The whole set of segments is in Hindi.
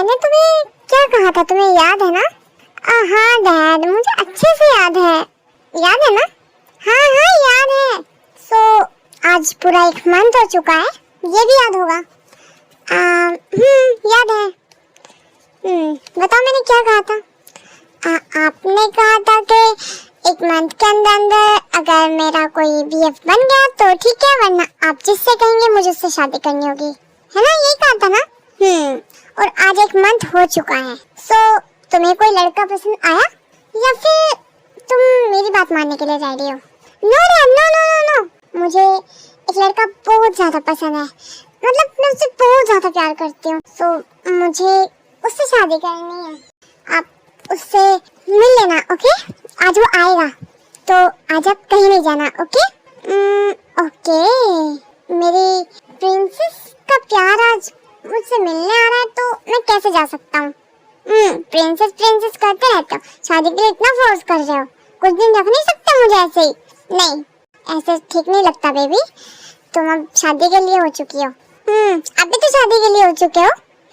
मैंने तुम्हें क्या कहा था, तुम्हें याद है ना? हाँ डैड, मुझे अच्छे से याद है। याद है ना? हाँ हाँ याद है। आज पूरा 1 मंथ हो चुका है, ये भी याद होगा। याद है। बताओ मैंने क्या कहा था? आपने कहा था कि 1 मंथ के अंदर अंदर अगर मेरा कोई बीएफ बन गया तो ठीक है, वरना आप जिससे कहेंगे मुझे उससे शादी करनी होगी, है ना? यही कहा था ना? और आज 1 मंथ हो चुका है। तुम्हें कोई लड़का पसंद आया या फिर तुम मेरी बात मानने के लिए रेडी हो? No no no no no, मुझे एक लड़का बहुत ज्यादा पसंद है, मतलब मैं उससे बहुत ज्यादा प्यार करती हूँ। मुझे उससे शादी करनी है। आप उससे मिल लेना, ओके? आज वो आएगा तो आज आप कहीं नहीं जाना, ओके? ओके। मेरी प्रिंसेस का प्यार आज मुझसे मिलने आ रहा है तो मैं कैसे जा सकता हूँ? प्रिंसेस प्रिंसेस करते रहते हो, शादी के लिए इतना फोर्स कर रहे हो, कुछ दिन रख नहीं सकते मुझे ऐसे ही? नहीं, ऐसे ठीक नहीं लगता बेबी। तुम अब शादी के लिए हो चुकी हो। अभी तो शादी के लिए हो चुके हो।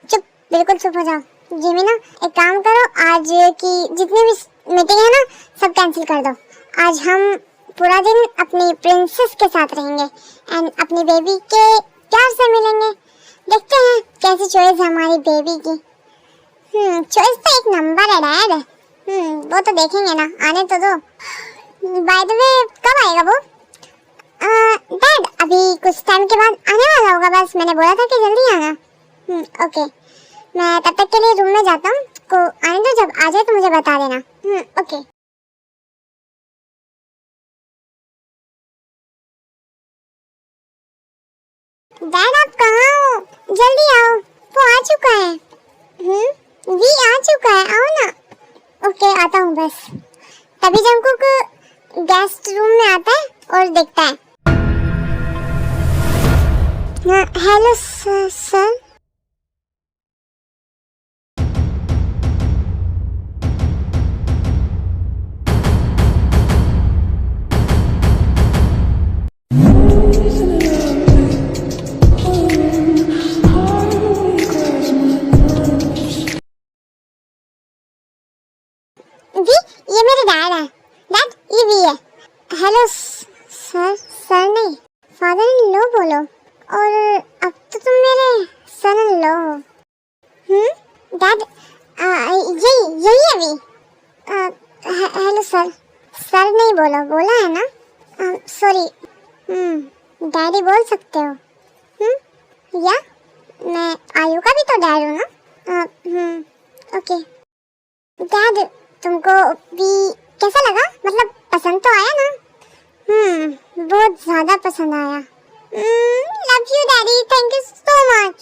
चुप, बिल्कुल चुप हो जाओ। जिमीना, एक काम करो, आज की जितनी भी मीटिंग है ना सब कैंसिल कर दो। आज हम पूरा दिन अपनी प्रिंसेस के साथ रहेंगे एंड अपनी बेबी के प्यार से मिलेंगे। देखते हैं कैसी चॉइस है हमारी बेबी की। चॉइस तो 1 नंबर है डैड। वो तो देखेंगे ना, आने तो दो। बाय द वे, कब आएगा वो? डैड अभी कुछ टाइम के बाद आने वाला होगा, बस मैंने बोला था कि जल्दी आना। ओके, मैं तब तक के लिए रूम में जाता हूँ, को आने दो, जब आ जाए तो मुझे बता देना। ओके। डैड आप कहाँ हो? जल्दी आओ, वो आ चुका है। वी आ चुका है, आओ ना। ओके, आता हूँ बस। तभी जंकुक गेस्ट रूम में आता है और देखता है। Hello sir. वी, ये मेरे डैड है। डैड, ये वी है। Hello sir. सर नहीं, फादर इन लॉ बोलो। और अब तो तुम मेरे सन इन लॉ हो। डैड, यही है वी। Hello sir. सर नहीं बोलो, बोला है ना? सॉरी। डैडी बोल सकते हो। या मैं आयु का भी तो डैड हूँ ना? ओके। डैड, तुमको भी कैसा लगा? मतलब पसंद तो आया ना? बहुत ज्यादा पसंद आया। Love you daddy, thank you so much.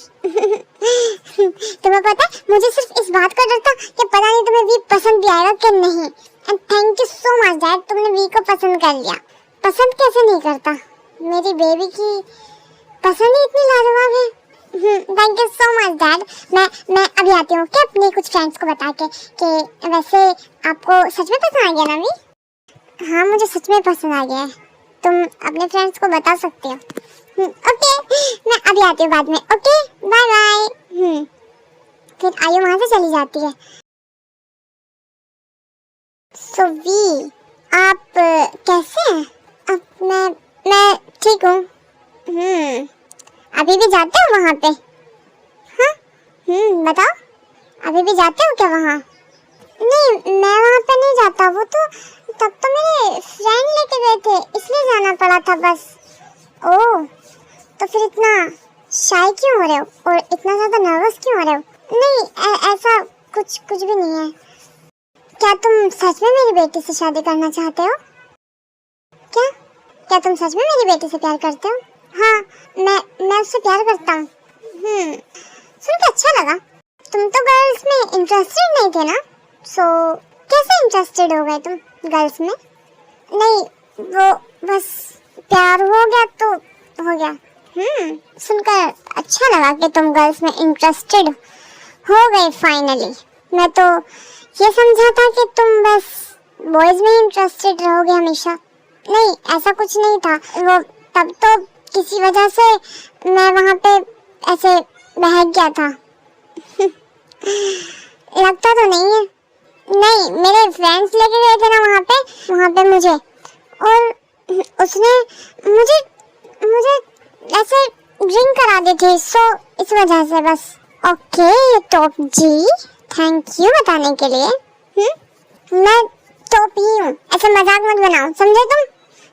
तुम्हें पता है, मुझे सिर्फ इस बात का डर था कि पता नहीं तुम्हें वी पसंद भी आएगा कि नहीं। And thank you so much dad, तुमने वी को पसंद कर लिया। पसंद कैसे नहीं करता, मेरी बेबी की पसंद ही इतनी लाजवाब है। Thank you so much dad. मैं अभी आती हूँ कि अपने कुछ फ्रेंड्स को बता के कि वैसे आपको सच में पसंद आ गया ना वी? हाँ, मुझे सच में पसंद आ गया है। तुम अपने फ्रेंड्स को बता सकते हो। ओके, मैं अभी आती हूँ बाद में। Okay, bye bye. फिर आयु वहाँ से चली जाती है। सो वी, आप कैसे हैं? अब मैं ठीक हूँ। अभी भी जाते हो वहाँ पे? हाँ? बताओ, अभी भी जाते हो क्या वहाँ? नहीं, मैं वहाँ पे नहीं जाता। वो तो तब तो मेरे फ्रेंड लेके गए थे, इसलिए जाना पड़ा था बस। ओह, तो फिर इतना शाय क्यों हो रहे हो और इतना ज्यादा नर्वस क्यों हो रहे हो? नहीं, ऐसा कुछ भी नहीं है। क्या तुम सच में मेरी बेटी से शादी करना चाहते हो? क्या तुम सच में मेरी बेटी से प्यार करते हो? हाँ, मैं उससे प्यार करता हूँ। सुन के अच्छा लगा। तुम तो गर्ल्स में इंटरेस्टेड नहीं थे ना? कैसे इंटरेस्टेड हो गए तुम गर्ल्स में? नहीं, वो बस प्यार हो गया तो हो गया। सुनकर अच्छा लगा कि तुम गर्ल्स में इंटरेस्टेड हो गए फाइनली। मैं तो ये समझा था कि तुम बस बॉयज में इंटरेस्टेड रहोगे हमेशा। नहीं, ऐसा कुछ नहीं था। वो तब तो किसी वजह से मैं वहाँ पे ऐसे बहक गया था। लगता तो नहीं है। नहीं, मेरे फ्रेंड्स लेके गए थे ना वहाँ पे मुझे, और उसने मुझे ऐसे ड्रिंक करा दी थी, सो इस वजह से बस। ओके टॉप जी, थैंक यू बताने के लिए। मैं टॉप ही हूँ, ऐसे मजाक मत बनाओ, समझे तुम?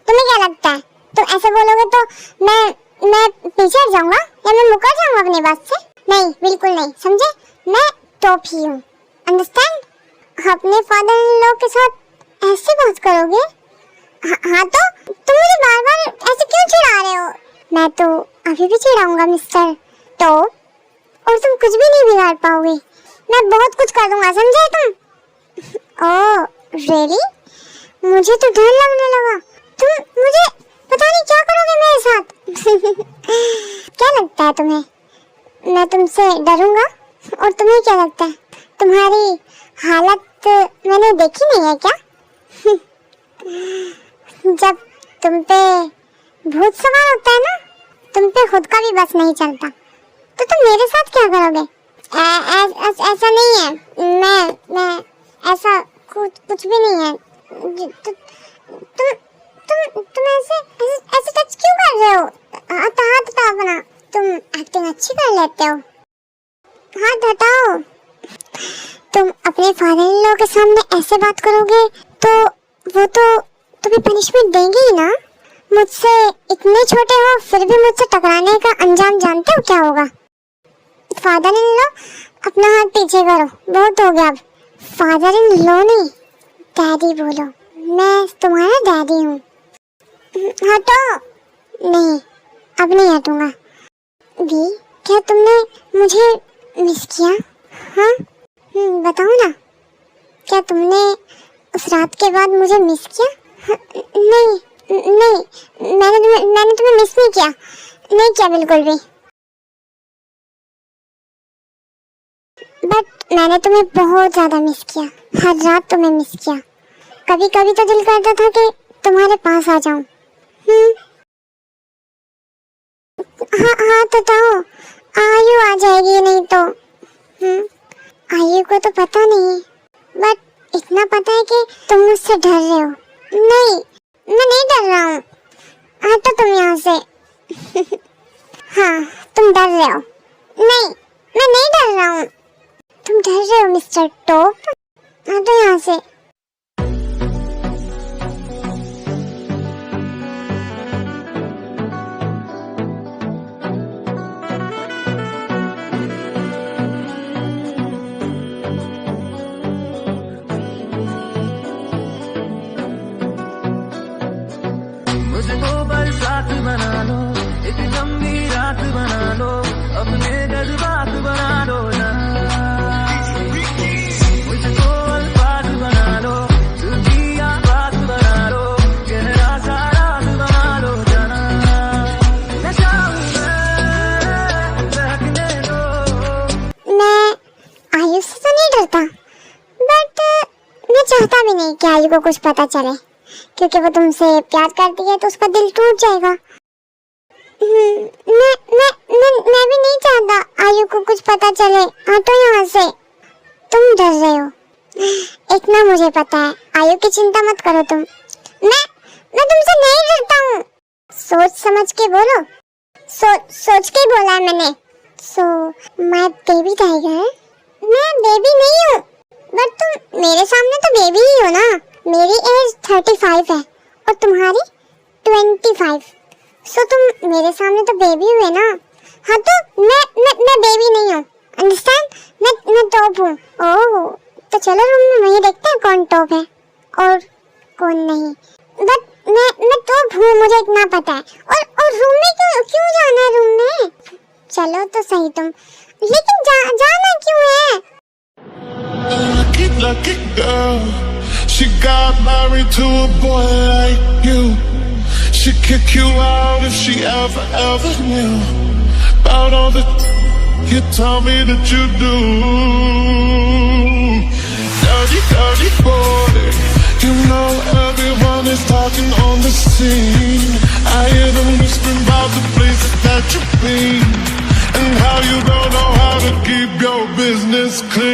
तुम्हें क्या लगता है तुम ऐसे बोलोगे तो मैं पीछे हट जाऊंगा या मैं मुकर जाऊंगा अपनी बात से? नहीं, बिल्कुल नहीं, समझे? मैं टॉप ही हूँ, अंडरस्टैंड? अपने फादर इन लॉ के साथ ऐसे बात करोगे? हाँ तो तुम मुझे बार-बार ऐसे क्यों चिढ़ा रहे हो? मैं तो अभी भी चिढ़ाऊंगा मिस्टर टॉप, और तुम कुछ भी नहीं बिगाड़ पाओगे। मैं बहुत कुछ कर दूंगा, समझे तुम? Oh really? मुझे तो डर लगने लगा। तुम मुझे पता नहीं क्या करोगे मेरे साथ। क्या लगता है तुम्हें मैं तुमसे डरूंगा? और तुम्हें क्या लगता है तुम्हारी हालत मैंने देखी नहीं है क्या? जब तुम पे भूत सवार होता है ना, तुम पे खुद का भी बस नहीं चलता, तो तुम मेरे साथ क्या करोगे? ऐसा नहीं है, मैं ऐसा कुछ भी नहीं है। तुम ऐसे टच क्यों कर रहे हो? हाथ हटाओ अपना, तुम एक्टिंग अच्छी कर लेते हो। हाथ हटाओ। तुम अपने फादर इन लॉ के सामने ऐसे बात करोगे तो वो तो तुम्हें पनिशमेंट देंगे ही ना। मुझसे इतने छोटे हो फिर भी मुझसे टकराने का अंजाम जानते हो क्या होगा? फादर इन लॉ, अपना हाथ पीछे करो, बहुत हो गया अब। फादर इन लॉ नहीं, डैडी बोलो, मैं तुम्हारा डैडी हूँ। हटो। नहीं, अब नहीं हटूंगा। वी, क्या तुमने मुझे मिस किया? हाँ, बताओ ना, क्या तुमने उस रात के बाद मुझे मिस किया? नहीं, मैंने तुम्हें मिस नहीं किया, नहीं किया बिल्कुल भी। बट मैंने तुम्हें बहुत ज्यादा मिस किया, हर रात तुम्हें मिस किया। कभी कभी तो दिल करता था कि तुम्हारे पास आ जाऊं। हाँ तो ताओ, आयु आ जाएगी नहीं तो। आयु को तो पता नहीं, बट इतना पता है कि तुम मुझसे डर रहे हो। नहीं, मैं नहीं डर रहा हूँ, हटो तुम यहाँ से। हाँ, तुम डर रहे हो। नहीं, मैं नहीं डर रहा हूँ, तुम डर रहे हो मिस्टर टॉप, हटो यहाँ से। बना लो, एक लंबी रात बना लो, अपने जज्बात बना लो ना, मुझको अल्फाज बना लो, तुझी आवाज बना लो, गहरा सा राज बना लो जाना, नशा हूँ मैं, बहकने दो। मैं आयु से तो नहीं डरता, बट मैं चाहता भी नहीं कि आयु को कुछ पता चले, क्योंकि वो तुमसे प्यार करती है तो उसका दिल टूट जाएगा। मैं भी नहीं चाहता आयु को कुछ पता चले, हटो यहाँ से। तुम डर रहे हो, इतना मुझे पता है, आयु की चिंता मत करो तुम। मैं तुमसे नहीं डरता हूँ। सोच समझ के बोलो, सोच के बोला है मैंने। सो माय बेबी टाइगर, मैं बेबी नहीं हूँ, बट तुम मेरे सामने तो बेबी ही हो ना। मेरी एज 35 है और तुम्हारी 25, सो तुम मेरे सामने तो बेबी हुए ना। हाँ तो मैं बेबी नहीं हूँ, अंडरस्टैंड? मैं टॉप हूँ। ओह, तो चलो रूम में वही देखते हैं कौन टॉप है और कौन नहीं। बट मैं टॉप हूँ, मुझे इतना पता है। और रूम में क्यों जाना है? रूम में चलो तो सही तुम, लेकिन जाना क्यों है? Lucky girl, she got married to a boy like you. She'd kick you out if she ever knew about all the you told me that you do. Dirty boy, you know everyone is talking on the scene. I hear them whispering about the places that you've been and how you don't know how to keep your business clean.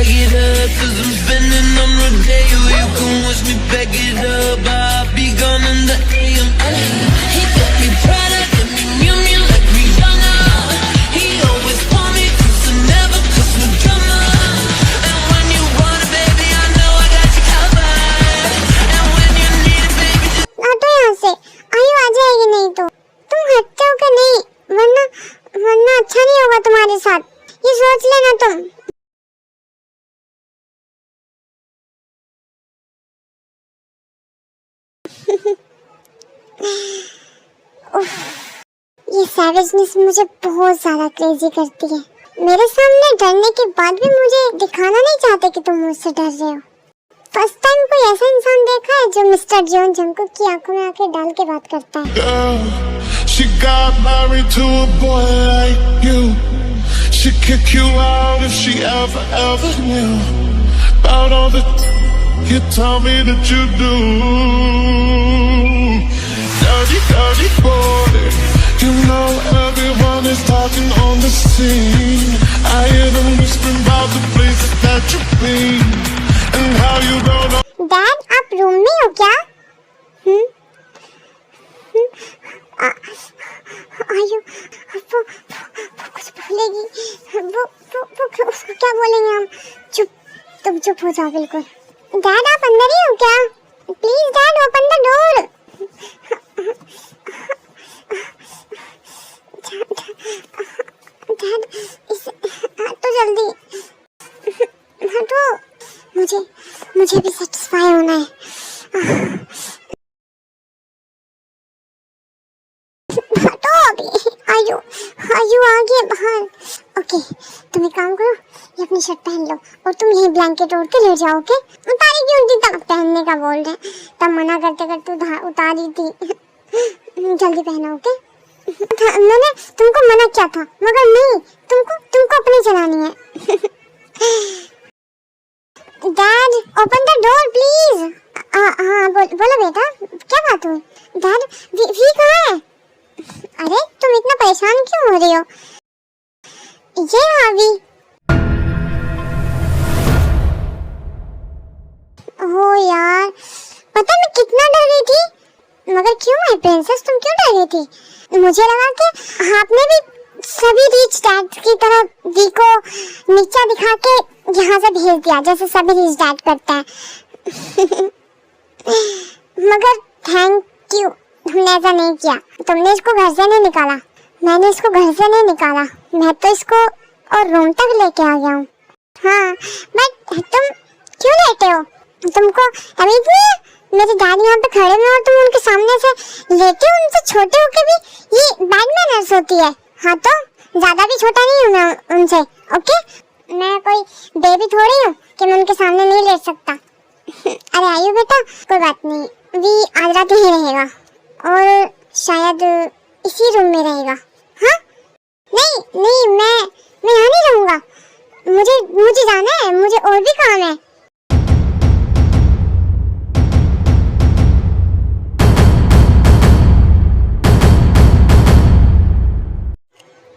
bag it up, 'cause I'm spending on Rodeo. You can wish me back it up, I'll be gone in the AM. He got me Prada, got me Miu Miu like Rihanna. He always want me to, so never cause no drama. And when you want it, baby, I know I got you covered. And when you need it, baby, just हटो यहाँ से। आयु आ जाएगी नहीं तो। तुम हटते हो कि नहीं, वरना वरना अच्छा नहीं होगा तुम्हारे साथ, ये सोच लेना तुम। ये सैवेजनेस मुझे बहुत ज्यादा क्रेजी करती है। मेरे सामने डरने के बाद भी मुझे दिखाना नहीं चाहते कि तुम मुझसे डर रहे हो। फर्स्ट टाइम कोई ऐसा इंसान देखा है जो मिस्टर जॉन जंकुक की आंखों में आंखें डाल के बात करता है। Girl, she got married to a boy like you. She'd kick you out if she ever knew about all the you tell me that you do. Dirty, dirty boy. You know everyone is talking on the scene. I hear them whispering about the places that you've been and how you don't know. Dad, आप रूम में हो क्या? आयु, वो कुछ बोलेगी। वो उसको क्या बोलेंगे हम? चुप, तुम चुप हो जाओ बिल्कुल। डैड, आप अंदर ही हो क्या? Please dad, open the door. Dad, तो जल्दी हटो, मुझे भी सेटिस्फाई होना है। हटो अभी। आयु आगे बाहर। ओके, तुम एक काम करो, ये अपनी शर्ट पहन लो और तुम यही ब्लैंकेट ओढ़ के लेट जाओ। ओके, उतारी क्यों थी तब? पहनने का बोल रहे, तब मना करते करते उतारी थी। जल्दी पहनो। ओके, मैंने तुमको मना किया था, मगर नहीं, तुमको अपनी चलानी है। Dad, open the door please. हाँ बोलो बेटा, क्या बात हुई? डैड, वी कहाँ है? अरे तुम इतना परेशान क्यों हो रही हो? ये हावी। ओह यार, पता मैं कितना डर रही थी, मगर क्यों माय प्रिंसेस, तुम क्यों डर रही थी? मुझे लगा कि आपने भी सभी रिच डैड की तरह वी को नीचा दिखा के यहाँ से भेज दिया, जैसे सभी रिच डैड करते हैं। मगर थैंक यू, तुमने ऐसा नहीं किया। तुमने इसको घर से नहीं निकाला, मैंने इसको घर से नहीं निकाला, मैं तो इसको और रूम तक लेके आ गया हूँ। हाँ, बट तुम क्यों लेटे हो? तुमको अभी भी मेरे डैडी यहाँ पे खड़े हैं और तुम उनके सामने से लेटे हो? उनसे छोटे होके भी ये बैड मैनर्स होती है। हाँ, तो ज्यादा भी छोटा नहीं हूँ मैं उनसे। ओके, मैं कोई बेबी थोड़ी हूँ कि मैं उनके सामने नहीं लेट सकता। अरे आयु बेटा, कोई बात नहीं, वी आज रात ही रहेगा और शायद इसी रूम में रहेगा। हाँ, नहीं, मैं यहाँ नहीं रहूँगा, मुझे जाना है, मुझे और भी काम है।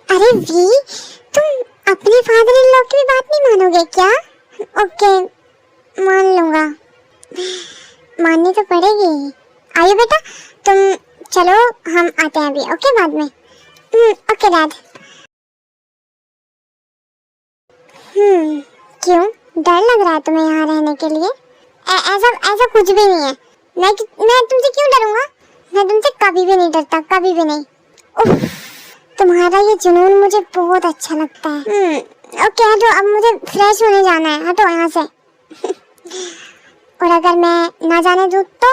अरे वी, तुम अपने फादर इन लॉ की भी बात नहीं मानोगे क्या? ओके, मान लूंगा, माननी तो पड़ेगी। आयु बेटा, तुम चलो, हम आते हैं अभी। ओके, बाद में। Okay dad. क्यों डर लग रहा है तुम्हें यहाँ रहने के लिए? ऐसा कुछ भी नहीं है। मैं तुमसे क्यों डरूंगा? मैं तुमसे कभी भी नहीं डरता, कभी भी नहीं। उफ, तुम्हारा ये जुनून मुझे बहुत अच्छा लगता है। ओके हटो, अब मुझे फ्रेश होने जाना है, हटो यहाँ से। और अगर मैं ना जाने दूँ तो?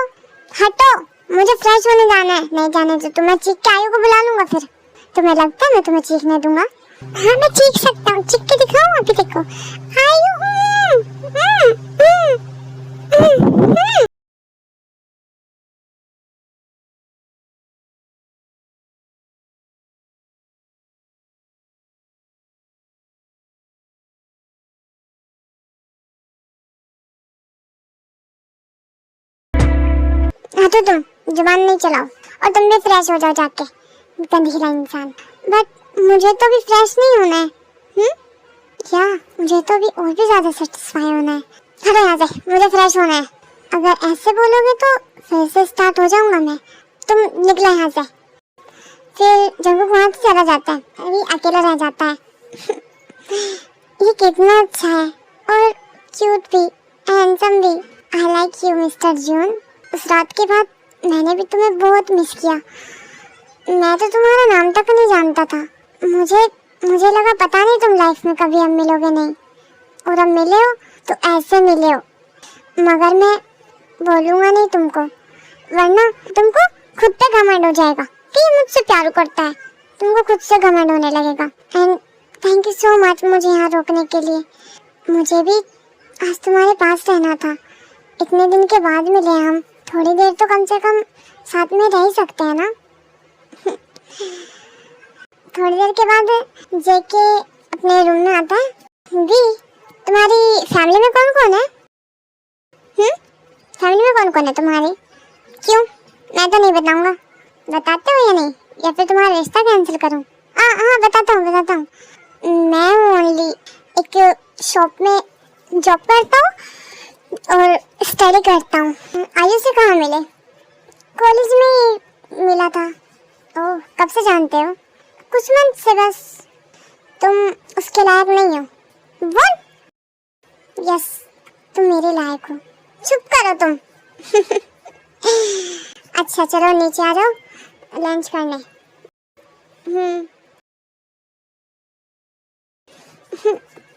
हटो, मुझे फ्रेश होने जाना है। नहीं जाने दूँ तो मैं चीख के आयु को बुला लूंगा। फिर तुम्हें लगता है मैं तुम्हें चीखने दूंगा? हाँ, मैं चीख सकता हूँ, चीख के दिखाऊँ? अभी देखो, आयु। तो तुम जुबान नहीं चलाओ और तुम भी फ्रेश हो जाओ जाके, गंदीला इंसान। बट मुझे तो भी फ्रेश नहीं होना है। या मुझे तो अभी और भी ज्यादा सेटिस्फाई होना है। हटो यहाँ से, मुझे फ्रेश होना है। अगर ऐसे बोलोगे तो फिर से स्टार्ट हो जाऊंगा मैं। तुम निकलो यहाँ से। फिर जंगकुक वहाँ से चला जाता है, अभी अकेला रह जाता है। ये कितना अच्छा है और क्यूट भी, हैंडसम भी। आई लाइक यू मिस्टर जून। उस रात के बाद मैंने भी तुम्हें बहुत मिस किया। मैं तो तुम्हारा नाम तक नहीं जानता था। मुझे लगा पता नहीं तुम लाइफ में कभी अब मिलोगे नहीं, और अब मिले हो तो ऐसे मिले हो। मगर मैं बोलूँगा नहीं तुमको, वरना तुमको खुद पे घमंड हो जाएगा कि ये मुझसे प्यार करता है। तुमको खुद से घमंड होने लगेगा। And thank you so much मुझे यहाँ रोकने के लिए। मुझे भी आज तुम्हारे पास रहना था। इतने दिन के बाद मिले हम, थोड़ी देर तो कम से कम साथ में रह ही सकते हैं ना। थोड़ी देर के बाद जेके अपने रूम में आता है। वी, तुम्हारी फैमिली में कौन कौन है? फैमिली में कौन कौन है तुम्हारी? क्यों? मैं तो नहीं बताऊंगा। बताते हो या नहीं, या फिर तुम्हारा रिश्ता कैंसिल करूं? हाँ बताता हूँ। मैं ओनली एक शॉप में जॉब करता हूँ और स्टडी करता हूँ। आयु से कहाँ मिले? कॉलेज में ही मिला था। ओह, कब से जानते हो? कुछ मंथ से बस। तुम उसके लायक नहीं हो। What? यस, तुम मेरे लायक हो। चुप करो तुम। अच्छा चलो नीचे आ जाओ लंच करने।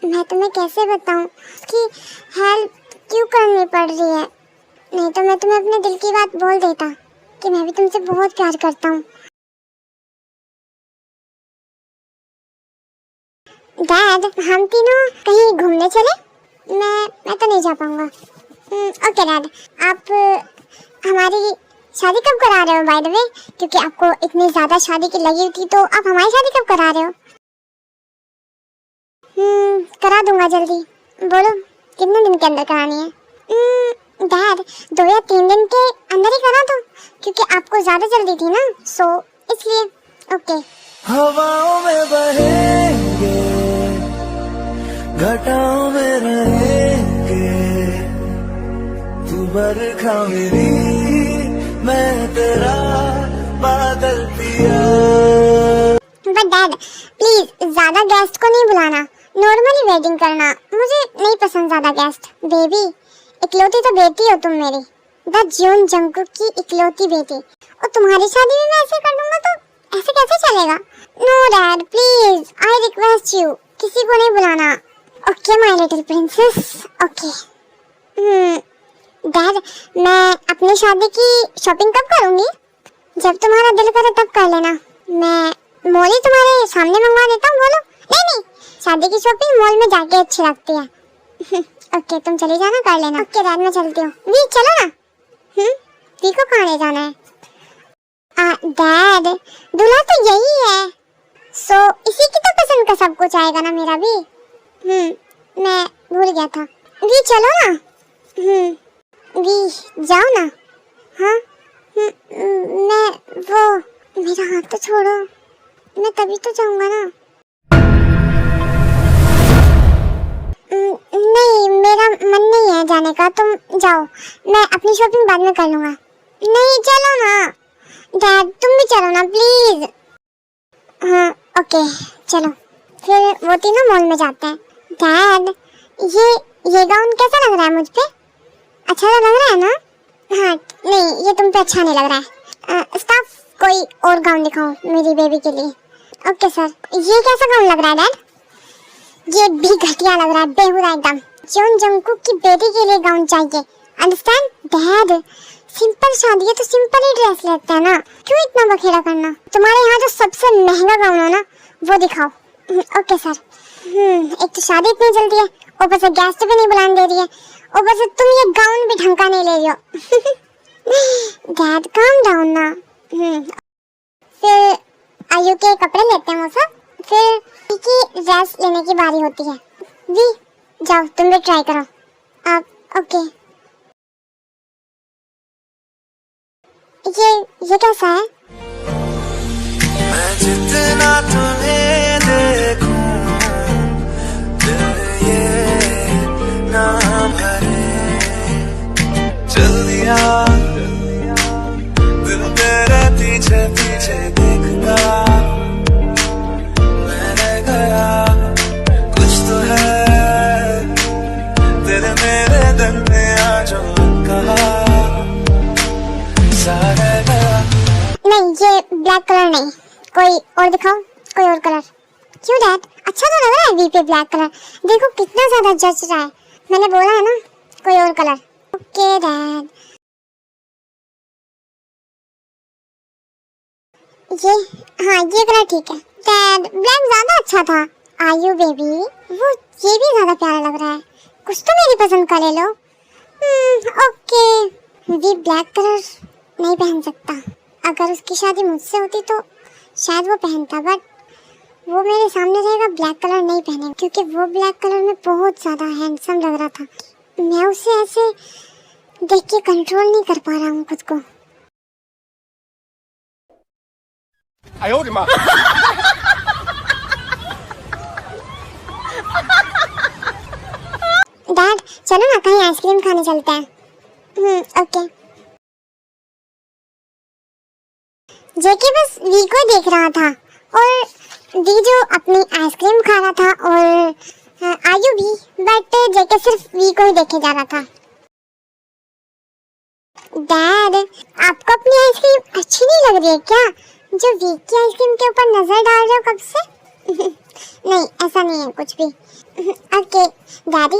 मैं तुम्हें कैसे बताऊं कि हेल्प क्यों करनी पड़ रही है? नहीं तो मैं तुम्हें अपने दिल की बात बोल देता कि मैं भी तुमसे बहुत प्यार करता हूँ। डैड, हम तीनों कहीं घूमने चले? मैं तो नहीं जा पाऊंगा। ओके डैड, आप हमारी शादी कब करा रहे हो बाय द वे? क्योंकि आपको इतनी ज्यादा शादी की लगी थी, तो आप हमारी शादी कब करा रहे हो? करा दूंगा जल्दी। बोलो कितने दिन के अंदर करानी है? डैड, 2 या 3 दिन के अंदर ही करा दो, क्योंकि आपको ज्यादा जल्दी थी ना, सो इसलिए। ओके। हवाओं में बहेंगे, घटाओं में रहेंगे, तू बरखा मेरी, मैं तेरा बादल पिया। बट डैड प्लीज ज्यादा गेस्ट को नहीं बुलाना, नॉर्मली वेडिंग करना। मुझे नहीं पसंद ज्यादा गेस्ट। बेबी, इकलौती तो बेटी हो तुम मेरी, द जून जंगकुक की इकलौती बेटी, और तुम्हारी शादी भी मैं ऐसे कर दूंगा तो ऐसे कैसे चलेगा? No dad please, I request you, किसी को नहीं बुलाना। Okay my little princess, okay. Dad, मैं अपनी शादी की शॉपिंग कब करूंगी? जब तुम्हारा दिल करे तब कर लेना। मैं मॉल ही तुम्हारे सामने मंगवा देता हूँ। बोलो। नहीं, शादी की शॉपिंग मॉल में जाके अच्छी लगती है। ओके, तुम चली जाना, कर लेना। ओके डैड, मैं चलती हूँ। वी चलो ना। वी को कहाँ ले जाना है? डैड, दूल्हा तो यही है, सो इसी की तो पसंद का सब कुछ आएगा ना मेरा भी। मैं भूल गया था। वी चलो ना। वी जाओ ना। हाँ, मैं वो, मेरा हाथ तो छोड़ो, मैं तभी तो जाऊंगा ना। नहीं, मेरा मन नहीं है जाने का, तुम जाओ, मैं अपनी शॉपिंग बाद में कर लूंगा। नहीं चलो ना डैड, तुम भी चलो ना प्लीज। हाँ ओके चलो, फिर वो तीनों मॉल में जाते हैं। डैड, ये गाउन कैसा लग रहा है मुझ पे? अच्छा तो लग रहा है ना? हाँ नहीं, ये तुम पे अच्छा नहीं लग रहा है। स्टाफ, कोई और गाउन दिखाओ मेरी बेबी के लिए। Okay sir. ये कैसा गाउन लग रहा है डैड? ये भी घटिया लग रहा है, बेहुदा एकदम। जून जंगकुक की बेटी के लिए गाउन चाहिए, अंडरस्टैंड? डैड, सिंपल शादी है तो सिंपल ही ड्रेस लेते हैं ना, क्यों इतना बखेड़ा करना? तुम्हारे यहाँ जो सबसे महंगा गाउन हो ना, वो दिखाओ। Okay sir. एक तो शादी इतनी जल्दी है, ऊपर से गेस्ट भी नहीं बुलाने दे रही है, ऊपर से तुम ये गाउन भी ढंग का नहीं ले रही हो। डैड काम डाउन ना। फिर आयु के कपड़े लेते हैं वो सब, फिर की ड्रेस लेने की बारी होती है। वी जाओ, तुम भी ट्राई करो। अब ओके। ये कैसा है? मैं जितना तुम्हें देखूं, दिल कलर नहीं, कोई और दिखाओ, कोई और कलर। क्यों डैड, अच्छा तो लग रहा है वी पे ब्लैक कलर, देखो कितना ज्यादा जच रहा है। मैंने बोला है ना कोई और कलर। ओके डैड, ये, हाँ ये कलर ठीक है डैड, ब्लैक ज्यादा अच्छा था। आयु बेबी, वो ये भी ज्यादा प्यारा लग रहा है, कुछ तो मेरी पसंद का ले लो। ओके, वी ब्लैक कलर नहीं पहन सकता, अगर उसकी शादी मुझसे होती तो शायद वो पहनता, बट वो मेरे सामने रहेगा ब्लैक कलर नहीं पहने, क्योंकि वो ब्लैक कलर में बहुत ज्यादा हैंडसम लग रहा था। मैं उसे ऐसे देख के कंट्रोल नहीं कर पा रहा हूँ खुद को। डैड चलो ना कहीं आइसक्रीम खाने चलते हैं। ओके। जेके बस वी को देख रहा था और वी जो अपनी आइसक्रीम खा रहा था, और आयु भी, बट जेके सिर्फ वी को ही देखे जा रहा था। डैड आपको अपनी आइसक्रीम अच्छी नहीं लग रही है क्या, जो वी की आइसक्रीम के ऊपर नजर डाल रहे हो कब से? नहीं ऐसा नहीं है कुछ भी। ओके डैडी,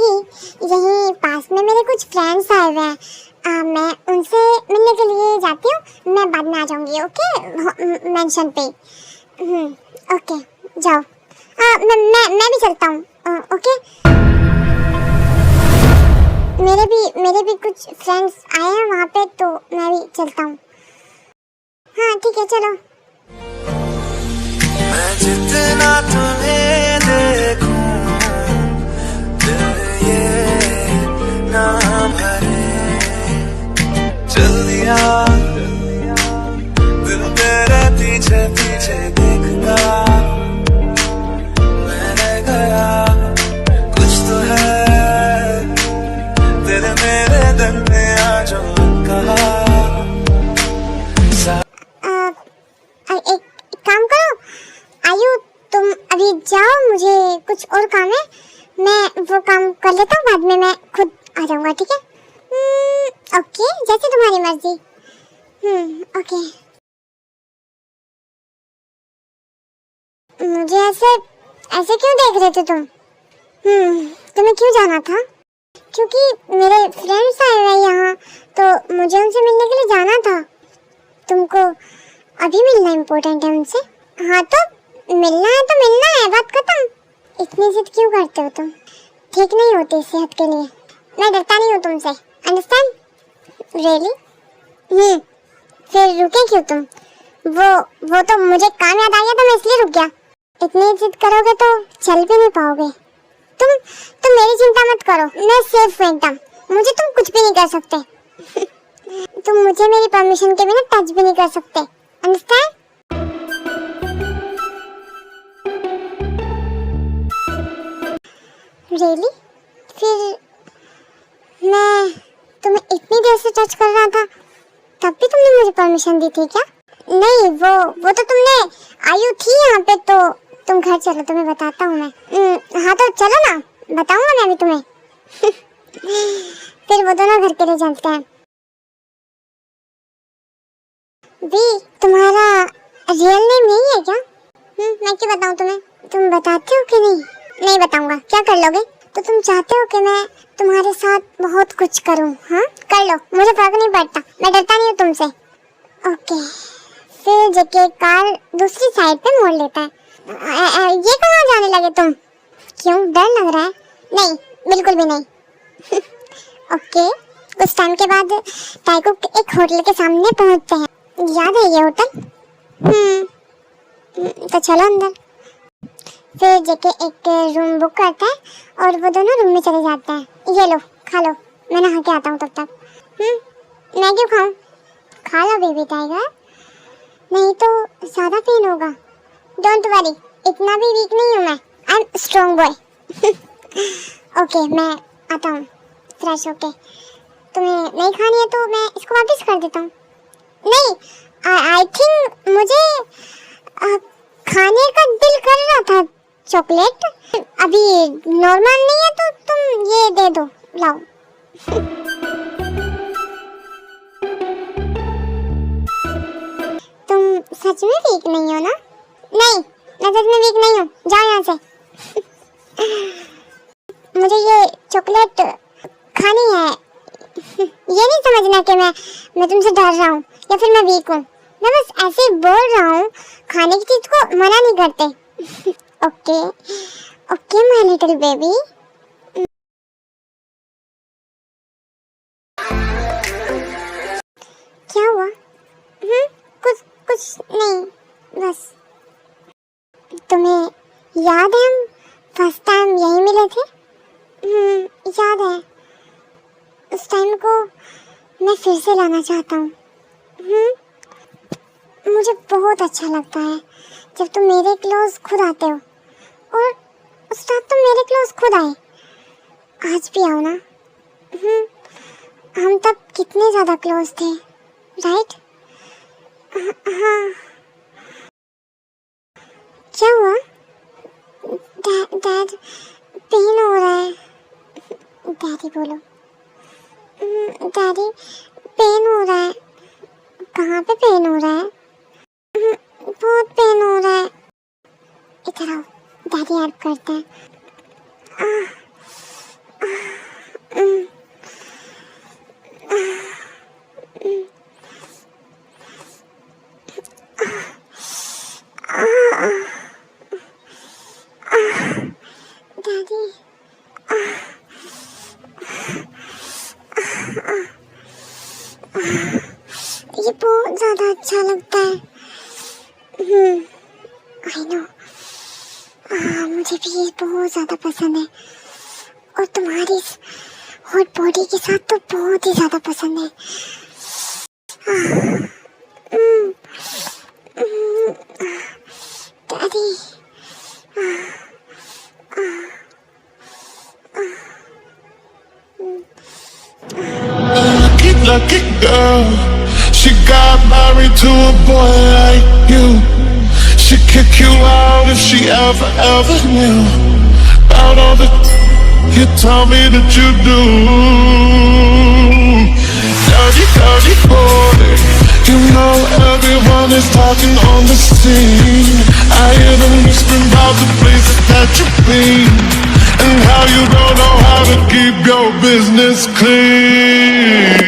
यहीं पास में मेरे कुछ फ्रेंड्स आए हुए हैं, मैं उनसे मिलने के लिए जाती हूँ, मैं बाद में आ जाऊंगी। ओके मेंशन पे। ओके जाओ। मैं भी चलता हूँ। ओके, मेरे भी कुछ फ्रेंड्स आए हैं वहाँ पे, तो मैं भी चलता हूँ। हाँ ठीक है चलो। मैं जितना तुम्हें देखूं दिल ये ना भरे, चल दिया दिल तेरे पीछे पीछे देखता, मैं रह गया कुछ तो है तेरे मेरे दिल में आ जो कहा। एक काम करो आयु, तुम अभी जाओ, मुझे कुछ और काम है, मैं वो काम कर लेता हूँ, बाद में मैं खुद आ जाऊंगा, ठीक है? ओके जैसे तुम्हारी मर्जी। ओके। मुझे ऐसे क्यों देख रहे थे तुम? तुम्हें क्यों जाना था? क्योंकि मेरे फ्रेंड्स आए हुए हैं यहाँ, तो मुझे उनसे मिलने के लिए जाना था। तुमको अभी मिलना इम्पोर्टेंट है उनसे? हाँ तो मिलना है, बात खत्म। इतनी जिद क्यों करते हो तुम? ठीक नहीं होती सेहत के लिए। मैं डरता नहीं हूँ तुमसे, अंडरस्टैंड? रियली? फिर रुके क्यों तुम? वो तो मुझे काम याद आ गया, तो मैं इसलिए रुक गया। इतनी जिद करोगे तो चल भी नहीं पाओगे। तुम मेरी चिंता मत करो, मैं सेफ हूँ एकदम, मुझे तुम कुछ भी नहीं कर सकते। तुम मुझे मेरी परमिशन के बिना टच भी नहीं कर सकते, अंडरस्टैंड? रियली? फिर मैं तुम्हें इतनी देर से टच कर रहा था, तब भी तुमने मुझे परमिशन दी थी क्या? नहीं, वो तो तुमने, आयु थी यहाँ पे, तो तुम घर चलो, तुम्हें बताता हूँ मैं। हाँ तो चलो ना, बताऊंगा मैं अभी तुम्हें। फिर वो दोनों घर के लिए चलते हैं। वी, तुम्हारा रियल नेम यही है क्या? मैं क्यों बताऊं तुम्हें? तुम बताते हो कि नहीं? नहीं बताऊंगा। क्या कर लोगे? तो तुम चाहते हो कि मैं तुम्हारे साथ बहुत कुछ करूं? हाँ कर लो, मुझे फर्क नहीं पड़ता, मैं डरता नहीं हूँ तुमसे। ओके। फिर जेके कार दूसरी साइड पे मोड़ लेता है। ये कहाँ जाने लगे तुम? क्यों, डर लग रहा है? नहीं, बिल्कुल भी नहीं। ओके। कुछ टाइम के बाद टाइको एक होटल के सामने पहुंचते हैं। याद है ये होटल? तो चलो अंदर। फिर जेके एक रूम बुक करता है और वो दोनों रूम में चले जाते हैं। ये लो, खा लो, मैं नहा के आता हूँ तब तक। मैं क्यों खाऊं? खा लो बेबी टाइगर, नहीं तो ज्यादा पेन होगा। डोंट वरी, इतना भी वीक नहीं हूँ मैं, I am strong boy. Okay मैं आता हूँ फ्रेश होके। तुम्हें नहीं खानी है तो मैं इसको वापस कर देता हूँ। नहीं, आई थिंक मुझे खाने का दिल कर रहा था चॉकलेट, अभी नॉर्मल नहीं है, तो तुम ये दे दो, लाओ। तुम सच में वीक नहीं हो ना? नहीं, मैं सच में वीक नहीं हूँ, जाओ यहाँ से। मुझे ये चॉकलेट खानी है। ये नहीं समझना कि मैं तुमसे डर रहा हूँ या फिर मैं वीक हूँ। मैं बस ऐसे ही बोल रहा हूँ, खाने की चीज को मना नहीं करते। Okay okay my little baby. क्या हुआ? कुछ नहीं, बस तुम्हें याद है हम फर्स्ट टाइम यही मिले थे? याद है। उस टाइम को मैं फिर से लाना चाहता हूँ। मुझे बहुत अच्छा लगता है जब तुम मेरे क्लोज खुद आते हो, और उस रात तुम मेरे क्लोज खुद आए। आज भी आओ ना। हम तब कितने ज़्यादा क्लोज थे, राइट? हाँ। क्या हुआ? डैड पेन हो रहा है। डैडी बोलो। डैडी पेन हो रहा है। कहाँ पे पेन हो रहा है? बहुत पेन हो रहा है। इधर आओ, डैडी हेल्प करते हैं। डैडी ये बहुत ज़्यादा अच्छा लगता है। आई नो, मुझे भी ये बहुत ज़्यादा पसंद है, और तुम्हारी हॉट बॉडी के साथ तो बहुत ही ज़्यादा पसंद है। Daddy Lucky girl, she got married to a boy like you. She'd kick you out if she ever knew about all the you tell me that you do. Dirty boy, you know everyone is talking on the scene. I hear them whispering about the places that you've been, and how you don't know how to keep your business clean.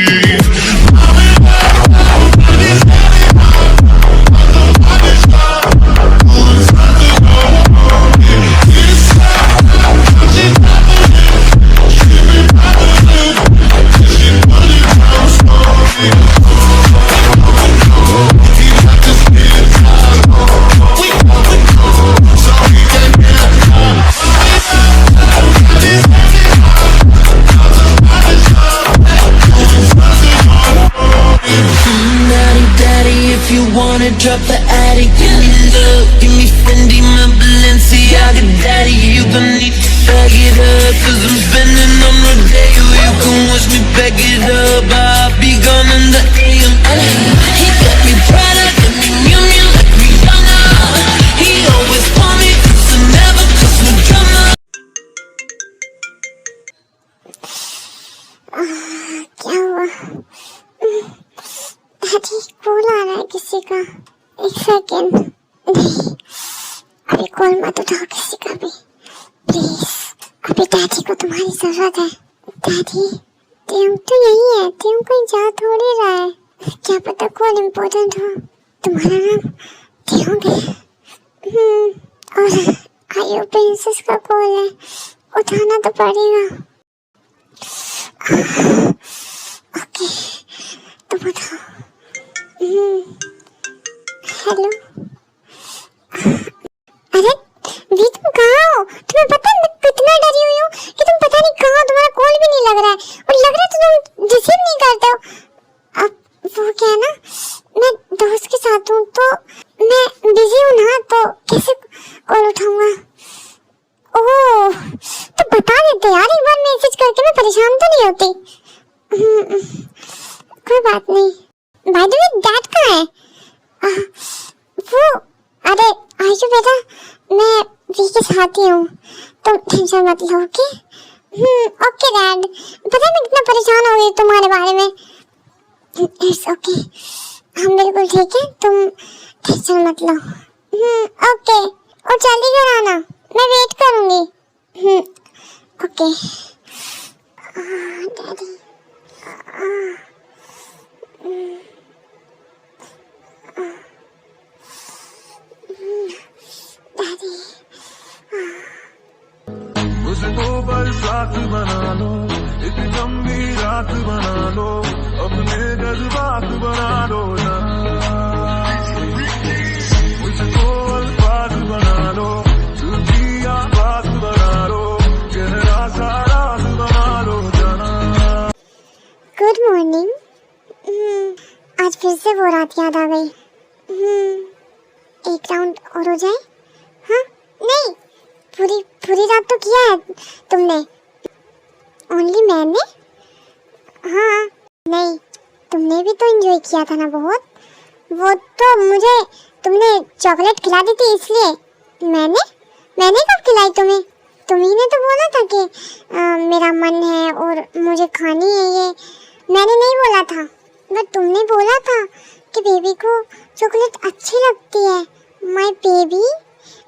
Drop the attic, give me love, give me Fendi, my Balenciaga daddy. You gon' need to bag it up, 'cause I'm spending on Rodeo. You can watch me back it up, I'll be gone in the AM. He got me Prada, got me Miu Miu, like Rihanna. He always want me, so never cause no drama. क्या हुआ? डैडी कॉल आ रहा है किसी का। एक सेकेंड। नहीं, अभी कॉल मत उठाओ किसी का भी, प्लीज। अभी डैडी को तुम्हारी जरूरत है। डैडी, टेम तो यही है, टेम कोई जा थोड़ी रहा है। क्या पता कॉल इम्पोर्टेंट हो। तुम्हारा नाम टेम है। और आयु प्रिंसेस का कॉल है, उठाना तो पड़ेगा। ओके, तुम उठाओ। हेलो। अरे वी, तुम कहाँ हो? तुम्हें पता है मैं कितना डरी हुई हूँ कि तुम पता नहीं कहाँ, तुम्हारा कॉल भी नहीं लग रहा है, और लग रहा है तो तुम रिसीव नहीं करते हो। अब वो क्या है ना, मैं दोस्त के साथ हूँ तो मैं बिजी हूँ ना, तो कैसे कॉल उठाऊंगा? ओह, तो बता देते यार एक बार मैसेज करके, मैं परेशान तो नहीं होती। कोई बात नहीं। बाय द वे, डैड कहाँ है? वो, अरे आयशु बेटा, मैं वी के साथ ही हूँ, तुम टेंशन मत लो। ओके ओके डैड, पता है मैं कितना परेशान हो गई तुम्हारे बारे में। इट्स ओके, हम बिल्कुल ठीक है। तुम टेंशन मत लो। ओके, और जल्दी घर आना, मैं वेट करूंगी। ओके। डैडी। डैडी। मुझको बरसात बना लो, एक लंबी रात बना लो, अपने जज्बात बना लो ना। मुझको अल्फाज बना लो, झूठी बात बना लो, गहरा सा राज बना लो जाना। Good morning. आज फिर से वो रात याद आ गई। एक राउंड और हो जाए। हाँ नहीं, पूरी रात तो किया है तुमने। ओनली मैंने? हाँ नहीं, तुमने भी तो एंजॉय किया था ना बहुत। वो तो मुझे तुमने चॉकलेट खिला दी थी इसलिए। मैंने कब खिलाई तुम्हें? तुम्ही ने तो बोला था कि मेरा मन है और मुझे खानी है ये। मैंने नहीं बोला था, बट तुमने बोला था कि बेबी को चॉकलेट अच्छी लगती है। My baby.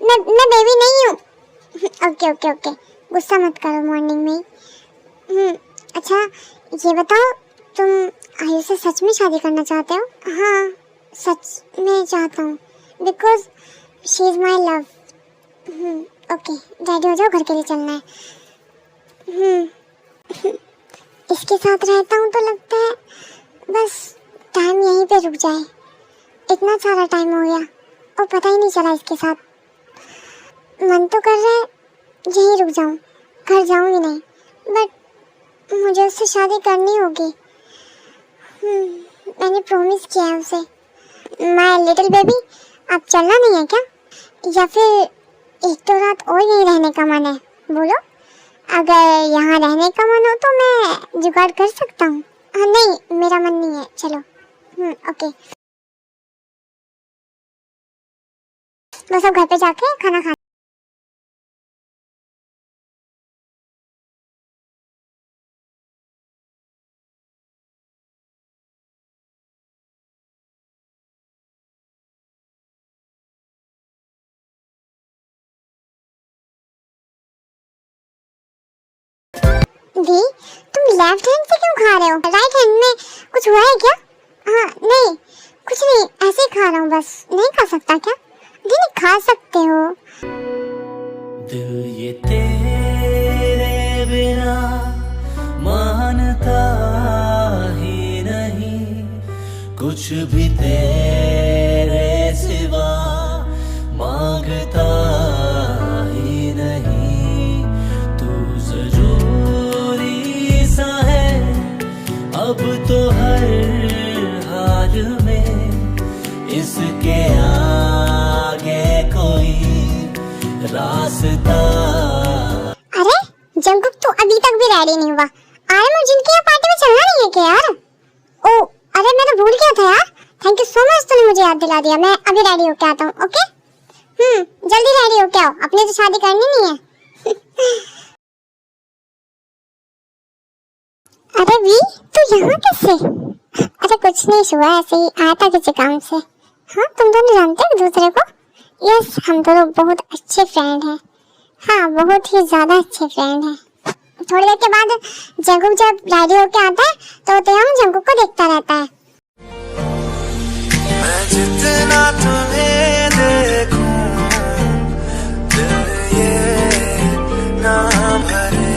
मैं बेबी नहीं हूँ। ओके, गुस्सा मत करो मॉर्निंग में। अच्छा ये बताओ, तुम आयु से सच में शादी करना चाहते हो? हाँ सच में चाहता हूँ, because she is my love. Okay, ready हो जाओ, घर के लिए चलना है। इसके साथ रहता हूँ तो लगता है बस टाइम यहीं पे रुक जाए। इतना सारा टाइम हो गया और पता ही नहीं चला इसके साथ। मन तो कर रहा है यहीं रुक जाऊं, घर जाऊंगी नहीं, बट मुझे उससे शादी करनी होगी। मैंने प्रॉमिस किया है उसे। माय लिटिल बेबी, आप चलना नहीं है क्या? या फिर एक तो रात और यहीं रहने का मन है? बोलो, अगर यहाँ रहने का मन हो तो मैं जुगाड़ कर सकता हूँ। हाँ नहीं, मेरा मन नहीं है, चलो। ओके, तो सब घर पे जाके खाना खा। दी, तुम लेफ्ट हैंड से क्यों खा रहे हो? राइट हैंड में कुछ हुआ है क्या? हाँ नहीं, कुछ नहीं, ऐसे ही खा रहा हूँ बस। नहीं खा सकता क्या? नहीं, खा सकते हो। दिल ये तेरे बिना मानता ही नहीं, कुछ भी तेरे सिवा मांगता ही नहीं। तू जरूरी सा है अब तो हर हाल में, इसके आगे कोई रास्ता। अरे जंगकुक तो अभी तक भी रेडी नहीं हुआ। आर्यन और जिनकी यहाँ पार्टी में चलना नहीं है क्या यार? ओ अरे मैं तो भूल गया था यार। थैंक यू सो मच, तूने मुझे याद दिला दिया। मैं अभी रेडी होके आता हूँ। ओके जल्दी रेडी होके आओ, अपने तो शादी करनी नहीं है। अरे वी, तू यहाँ कैसे? अरे कुछ नहीं, हुआ ऐसे ही आया था किसी काम से। हाँ तुम दोनों जानते हो एक दूसरे को? यस, हम दोनों बहुत अच्छे फ्रेंड हैं। हाँ बहुत ही ज्यादा अच्छे फ्रेंड हैं। थोड़ी देर के बाद जंगकुक जब रेडी होके आता है तो तयंग जंगकुक को देखता रहता है। मैं जितना तुम्हें देखूं, दिल ये ना भरे।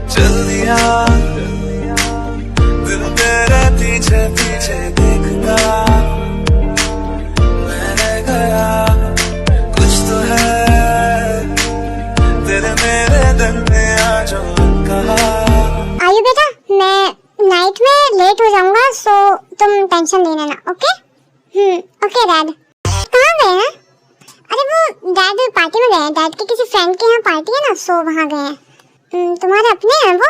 चल दिया दिल मेरे पीछे पीछे देखता, मैंने गया कुछ तो है तेरे मेरे दिल में आ जो कहा। आयु बेटा, मैं नाइट में लेट हो जाऊंगा, सो तुम टेंशन नहीं लेना। Okay okay dad. कहाँ गए हैं? अरे वो डैड पार्टी में गए हैं, डैड के किसी फ्रेंड के यहाँ पार्टी है ना, सो वहाँ गए हैं। तुम्हारे अपने हैं वो?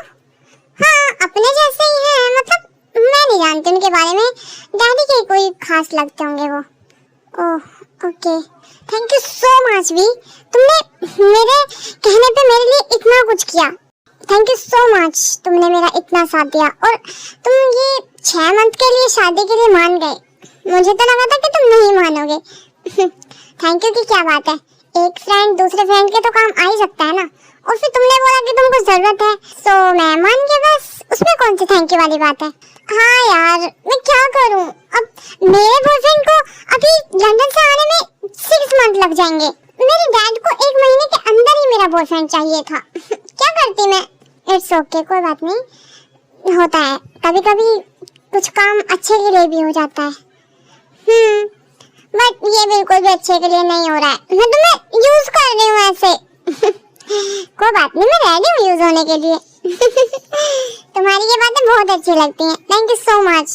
हाँ अपने जैसे ही हैं, मतलब मैं नहीं जानती उनके बारे में। डैडी के कोई खास लगते होंगे वो। Oh okay, thank you so much वी, तुमने मेरे कहने पे मेरे लिए इतना कुछ किया। थैंक यू सो मच, तुमने मेरा इतना साथ दिया और तुम ये 6 मंथ के लिए शादी के लिए मान गए। मुझे तो लगा था कि तुम नहीं मानोगे। थैंक यू की क्या बात है, एक फ्रेंड दूसरे फ्रेंड के तो काम आ ही सकता है ना। और फिर तुमने बोला कि तुमको जरूरत है, सो मैं मान गई बस, उसमें कौन सी थैंक यू वाली बात है। हाँ यार, मैं क्या करूं, अब मेरे बॉयफ्रेंड को अभी लंदन से आने में 6 मंथ लग जाएंगे। मेरे डैड को 1 महीने के अंदर ही मेरा बॉयफ्रेंड चाहिए था। क्या करती मैं। इट्स ओके, कोई बात नहीं, होता है कभी कभी, कुछ काम अच्छे के लिए भी हो जाता है। बट ये बिल्कुल भी अच्छे के लिए नहीं हो रहा है, मैं तुम्हें यूज कर रही हूँ ऐसे। कोई बात नहीं, मैं रेडी हूँ यूज होने के लिए। तुम्हारी ये बातें बहुत अच्छी लगती हैं, thank you so much.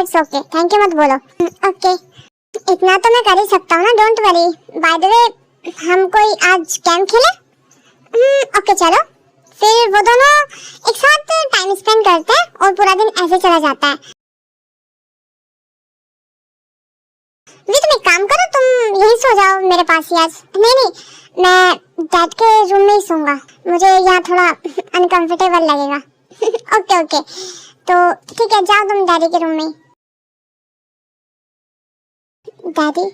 It's okay, thank you मत बोलो। ओके, इतना तो मैं कर ही सकता हूँ ना, don't worry. By the way, हम कोई आज गेम खेले? ओके चलो, फिर वो दोनों एक साथ टाइम स्पेंड करते हैं और पूरा दिन ऐसे चला जाता है। तुम एक काम करो, तुम यहीं सो जाओ मेरे पास ही आज। नहीं, मैं डैड के रूम में ही सोऊंगा, मुझे यहाँ थोड़ा अनकंफर्टेबल लगेगा। ओके, तो ठीक है, जाओ तुम डैडी के रूम में। डैडी,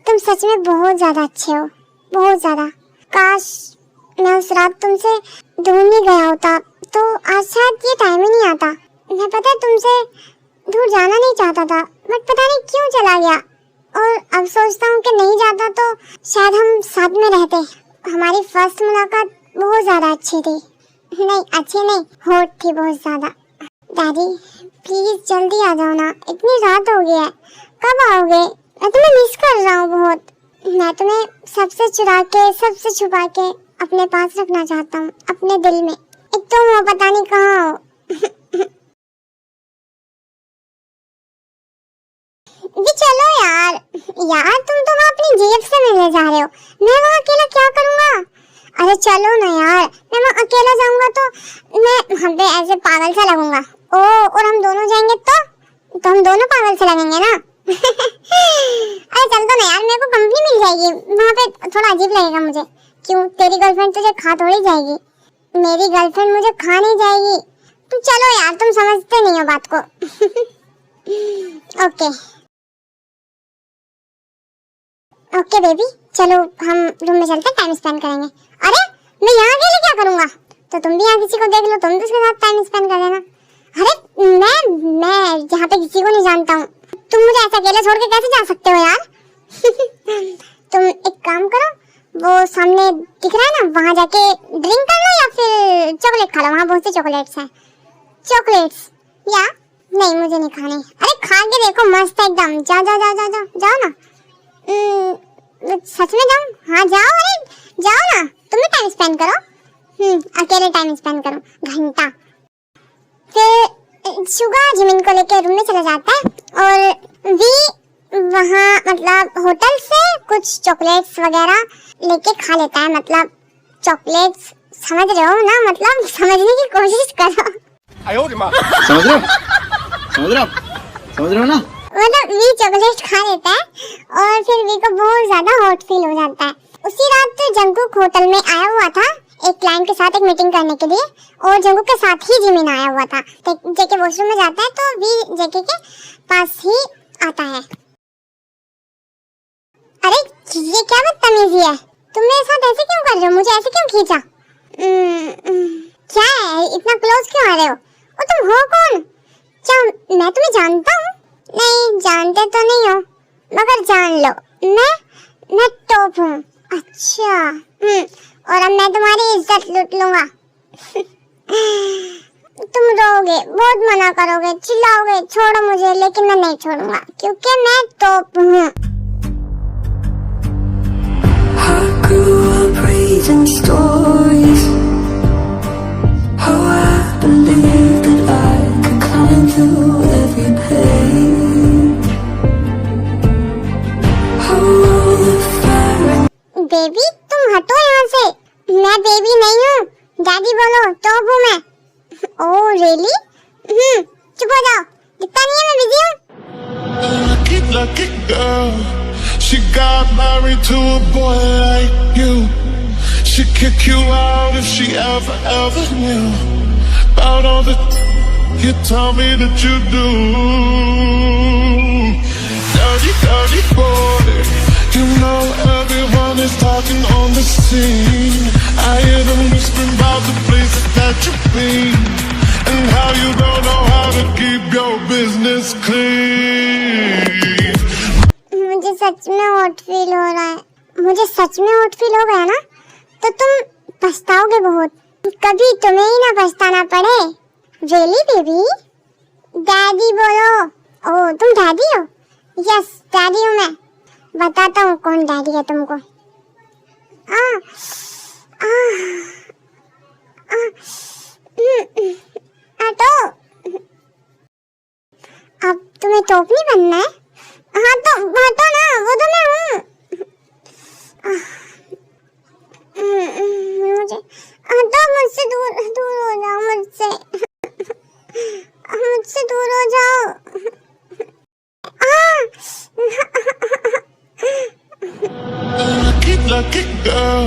तुम सच में बहुत ज्यादा अच्छे हो, बहुत ज्यादा। काश मैं उस रात तुमसे दूर नहीं गया होता तो आज शायद ये टाइम ही नहीं आता। मैं पता है तुमसे दूर जाना नहीं चाहता था, बट पता नहीं क्यों चला गया। और अब सोचता हूँ कि नहीं जाता तो शायद हम साथ में रहते। हमारी फर्स्ट मुलाकात बहुत ज्यादा अच्छी थी। नहीं, अच्छी नहीं, हॉट थी बहुत ज्यादा। डैडी प्लीज जल्दी आ जाओ ना, इतनी रात हो गई है, कब आओगे? मैं तुम्हें मिस कर रहा हूँ बहुत। मैं तुम्हें सबसे चुरा के, सबसे छुपा के अपने पास रखना चाहता हूँ, अपने दिल में। एक तुम हो, पता नहीं कहाँ हो। भी चलो यार, तुम तो वहाँ अपनी जेब से मिलने जा रहे हो, मैं वहाँ अकेला क्या करूँगा? अरे चलो ना यार, मैं वहाँ अकेला जाऊँगा तो मैं वहाँ पे ऐसे पागल सा लगूंगा। और हम दोनों जाएंगे तो हम दोनों पागल से लगेंगे ना। अरे चल दो ना यार, मेरे को कंपनी मिल जाएगी वहाँ पे, थोड़ा अजीब लगेगा मुझे। क्यों, तेरी गर्लफ्रेंड तुझे खा थोड़ी जाएगी, मेरी गर्लफ्रेंड मुझे खा नहीं जाएगी। तुम चलो यार, तुम समझते नहीं हो बात को। ओके बेबी, चलो हम रूम में चलते हैं, टाइम स्पेंड करेंगे। अरे मैं यहाँ अकेले क्या करूँगा? तो तुम भी यहाँ किसी को देख लो, तुम भी उसके साथ टाइम स्पेंड कर लेना। अरे मैं यहाँ पे किसी को नहीं जानता हूँ, तुम मुझे ऐसा अकेले छोड़ के कैसे जा सकते हो यार? तुम एक काम करो, वो सामने दिख रहा है ना, वहाँ जाके ड्रिंक कर लो या फिर चॉकलेट खा लो, वहाँ बहुत से चॉकलेट्स हैं। चॉकलेट्स या नहीं, मुझे नहीं खाने। अरे खा के देखो, मस्त है एकदम। जाओ ना। सच में जाऊँ? हाँ जाओ, अरे जाओ ना, तुम भी टाइम स्पेंड करो। अकेले टाइम स्पेंड करो घंटा। फिर शुगा जिमिन को लेकर रूम में चला जाता है और वी वहाँ मतलब होटल से कुछ चॉकलेट्स वगैरह लेके खा लेता है। मतलब चॉकलेट्स, समझ रहे हो ना, मतलब समझने की कोशिश करो। समझ रहे हो ना? मतलब वी चॉकलेट खा लेता है और फिर वी को बहुत ज्यादा हॉट फील हो जाता है। उसी रात तो जंगकुक होटल में आया हुआ था एक क्लाइंट के साथ एक मीटिंग करने के लिए, और जंगकुक के साथ ही जिमिन आया हुआ था। जेके वॉशरूम में जाता है तो वी जेके के पास ही आता है। अरे ये क्या बदतमीजी है, तुम मेरे साथ ऐसे क्यों कर रहे हो? मुझे ऐसे क्यों खींचा? क्या है, इतना क्लोज क्यों आ रहे हो? और तुम हो कौन? क्या मैं तुम्हें जानता हूँ? नहीं, जानते तो नहीं हो, मगर जान लो, मैं टॉप हूँ। अच्छा, और अब मैं तुम्हारी इज्जत लूट लूंगा। तुम रोगे, बहुत मना करोगे, चिल्लाओगे, छोड़ो मुझे, लेकिन मैं नहीं छोड़ूंगा क्योंकि मैं टॉप हूँ। बेबी तुम हटो यहाँ से, मैं बेबी नहीं हूँ, डैडी बोलो, टॉप हूँ मैं। Oh really? चुप हो जाओ, दिखता नहीं है मैं बिजी हूँ। Lucky girl, she got married to a boy like you. She'd kick you out if she ever knew about all the you tell me that you do. Dirty, dirty boy. You know everyone is talking on the scene. I hear them whispering about the places that you've been and how you don't know how to keep your business clean. मुझे सच में हॉट फील हो रहा है। मुझे सच में हॉट फील हो गया ना तो तुम पछताओगे बहुत। कभी तुम्हें ही ना पछताना पड़े। Really baby? डैडी बोलो। ओह तुम डैडी हो? यस डैडी हूँ मैं। बताता हूँ कौन डैडी है तुमको। हटो। अब तुम्हें टोप नहीं बनना है? हाँ तो हटो ना, वो तो मैं हूँ। मुझे हटो, मुझसे दूर दूर हो जाओ, मुझसे दूर हो जाओ। Lucky, lucky girl.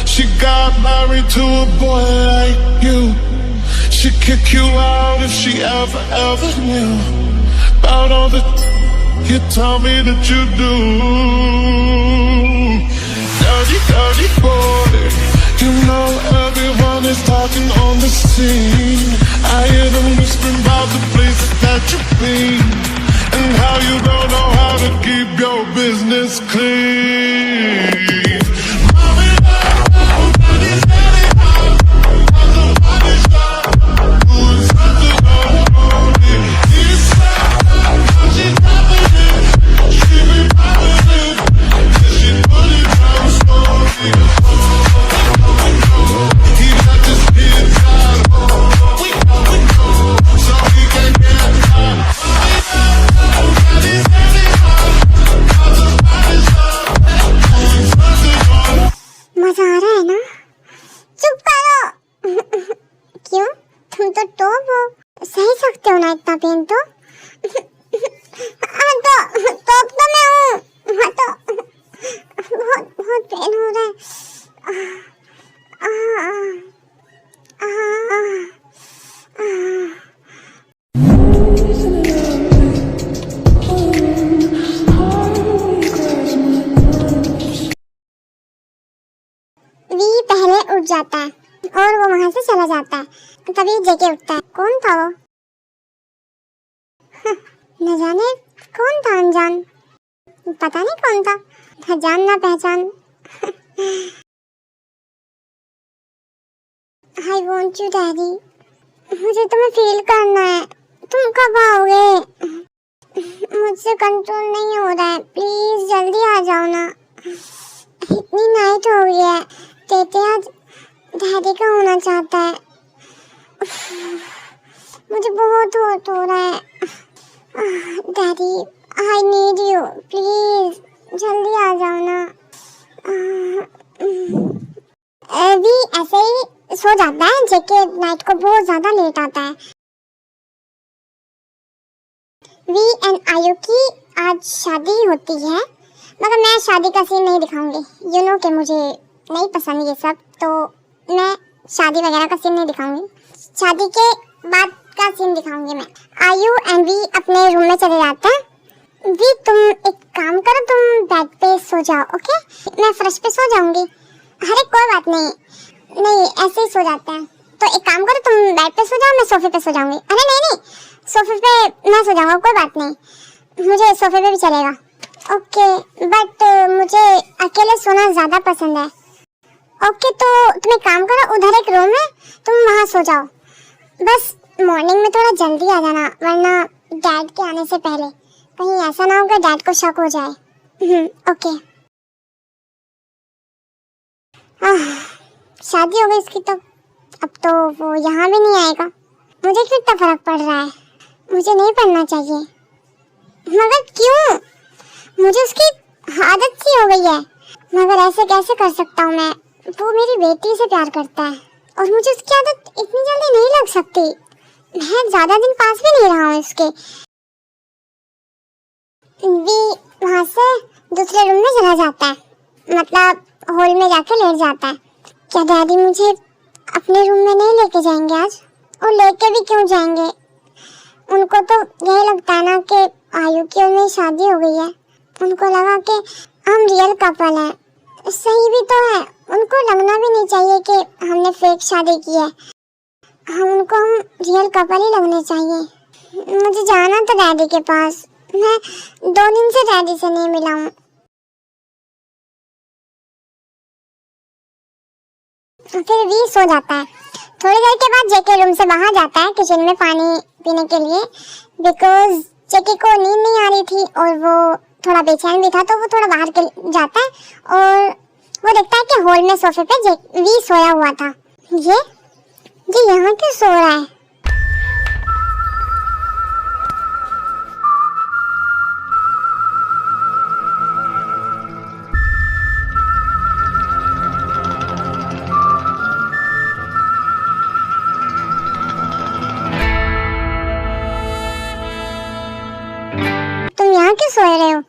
She got married to a boy like you. She'd kick you out if she ever knew about all the you tell me that you do. Dirty, dirty boy. You know everyone is talking on the scene. I hear them whispering about the places that you've been and how you don't know how to keep your business clean. मजा आ रहा है ना? चुप करो। क्यों? तुम तो टॉप हो, सही सकते हो ना इतना पेन तो? हाँ तो टॉप तो मैं हूँ। हाँ तो बहुत बहुत पेन हो रहा है। वी पहले उठ जाता है और वो वहां से चला जाता है। तभी जेके उठता है। कौन था वो? न जाने कौन था, अनजान। पता नहीं कौन था, न जान ना पहचान। I want you daddy. मुझे तुम्हें फील करना है। तुम कब आओगे? मुझसे कंट्रोल नहीं हो रहा है, प्लीज जल्दी आ जाओ ना। इतनी नाइट हो गई है, टेटे आज डैडी का होना चाहता है। मुझे बहुत हॉट हो रहा है। Daddy I need you, please जल्दी आ जाओ ना। अभी ऐसे ही सो जाता है। जेके नाइट को बहुत ज्यादा लेट आता है। वी एंड आयु की आज शादी होती है, मगर मैं शादी का सीन नहीं दिखाऊंगी। यू नो कि मुझे नहीं पसंद ये सब, तो मैं शादी वगैरह का सीन नहीं दिखाऊंगी। शादी के बाद का सीन दिखाऊंगी मैं। आयु एंड वी अपने रूम में चले जाते हैं। वी तुम एक काम करो, तुम बेड पे सो जाओ, ओके? मैं फर्श पे सो जाऊंगी। अरे कोई बात नहीं, नहीं ऐसे ही सो जाते हैं। तो एक काम करो, तुम बेड पे सो जाओ, मैं सोफे पे सो जाऊंगी। अरे नहीं, सोफे पे मैं सो जाऊंगा, कोई बात नहीं, मुझे सोफे पे भी चलेगा। ओके बट मुझे अकेले सोना ज्यादा पसंद है। ओके तो तुम एक काम करो, उधर एक रूम है, तुम वहाँ सो जाओ। बस मॉर्निंग में थोड़ा जल्दी आ जाना, वरना डैड के आने से पहले कहीं ऐसा ना हो कि डैड को शक हो जाए। ओके। शादी हो गई इसकी तो अब तो वो यहाँ भी नहीं आएगा। मुझे कितना फर्क पड़ रहा है, मुझे नहीं पढ़ना चाहिए, मगर क्यों? मुझे उसकी आदत सी हो गई है। मगर ऐसे कैसे कर सकता हूँ मैं? वो मेरी बेटी से प्यार करता है और मुझे उसकी आदत इतनी जल्दी नहीं लग सकती। मैं ज्यादा दिन पास भी नहीं रहा हूँ इसके। वी वहाँ से दूसरे रूम में चला जाता है, मतलब हॉल में जाके लेट जाता है। क्या डैडी मुझे अपने रूम में नहीं लेके जाएंगे आज? और लेके भी क्यों जाएंगे? उनको तो यही लगता है ना कि आयु की और मेरी शादी हो गई है। उनको लगा कि हम रियल कपल हैं। सही भी तो है, उनको लगना भी नहीं चाहिए कि हमने फेक शादी की है। हम रियल कपल ही लगने चाहिए। मुझे जाना था डैडी के पास, मैं 2 दिन से डैडी से नहीं मिला हूँ। फिर भी सो जाता है। थोड़ी देर के बाद जेके रूम से बाहर जाता है किचन में पानी पीने के लिए, बिकॉज जेके को नींद नहीं आ रही थी और वो थोड़ा बेचैन भी था, तो वो थोड़ा बाहर के जाता है और वो देखता है कि हॉल में सोफे पे वी सोया हुआ था। ये यहाँ क्यों सो रहा है? तुम यहाँ क्यों सो रहे हो?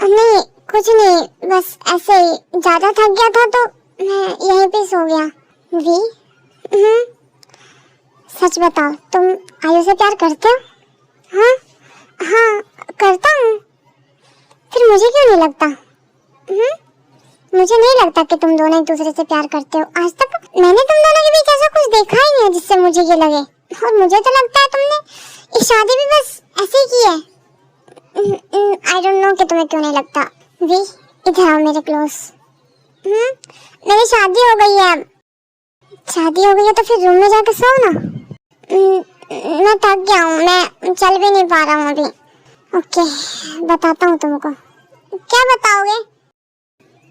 नहीं कुछ नहीं, बस ऐसे ही ज्यादा थक गया था तो मैं यहीं पे सो गया। वी सच बताओ, तुम आयु से प्यार करते हो? हाँ करता हूँ। फिर मुझे क्यों नहीं लगता? मुझे नहीं लगता कि तुम दोनों एक दूसरे से प्यार करते हो। आज तक मैंने तुम दोनों के बीच ऐसा कुछ देखा ही नहीं है जिससे मुझे ये लगे। और मुझे तो लगता है तुमने ये शादी भी बस ऐसे ही की है। आई डोंट नो कि तुम्हें क्यों नहीं लगता। वी इधर आओ मेरे क्लोज। मेरी शादी हो गई है। शादी हो गई है तो फिर रूम में जाकर सो ना। मैं थक गया हूँ, मैं चल भी नहीं पा रहा हूँ अभी। ओके बताता हूँ तुमको। क्या बताओगे?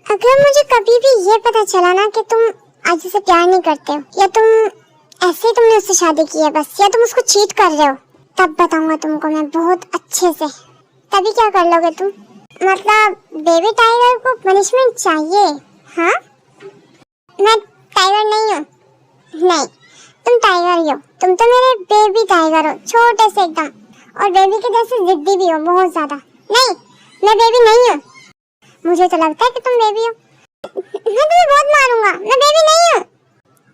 अगर मुझे कभी भी ये पता चला ना कि तुम आज से प्यार नहीं करते हो, या तुम ऐसे ही तुमने उससे शादी की है बस, या तुम उसको चीट कर रहे हो, तब बताऊंगा तुमको मैं बहुत अच्छे से। तभी क्या कर लोगे तुम? मतलब बेबी टाइगर को पनिशमेंट चाहिए? हाँ मैं टाइगर नहीं हूँ। नहीं तुम टाइगर ही हो। तुम तो मेरे बेबी टाइगर हो, छोटे से एकदम, और बेबी के जैसे जिद्दी भी हो बहुत ज्यादा। नहीं मैं बेबी नहीं हूँ। मुझे तो लगता है कि तुम बेबी हो। मैं तुम्हें बहुत मारूंगा, मैं बेबी नहीं हूँ।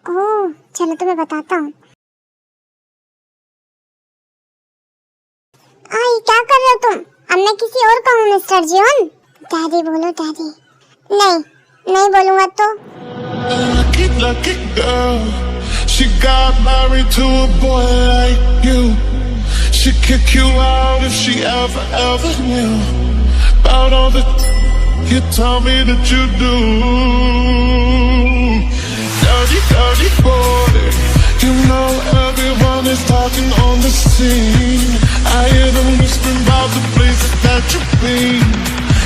ओह चलो तुम्हें बताता हूँ। आई क्या कर रहे हो तुम? अब मैं किसी और का हूँ मिस्टर जियोन। डैडी बोलो डैडी। नहीं बोलूंगा तो। Lucky girl, she got married to a boy like you. She'd kick you out if she ever knew about all the you tell me that you do. Dirty boy, you know everyone is talking on the scene. I hear them whispering about the places that you've been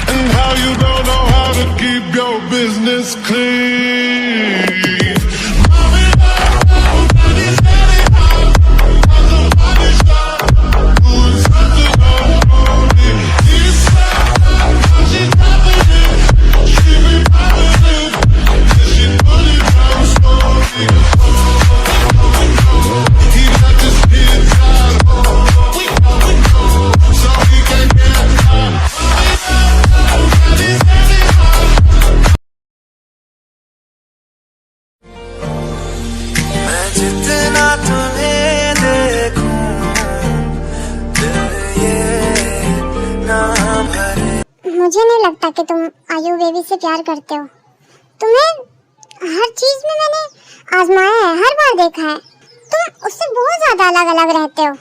and how you don't know how to keep your business clean. जितना तुम्हें देखूं ये नाम भरे। मुझे नहीं लगता कि तुम आयु बेबी से प्यार करते हो। तुम्हें हर चीज में मैंने आजमाया है, हर बार देखा है। तुम उससे बहुत ज्यादा अलग रहते हो।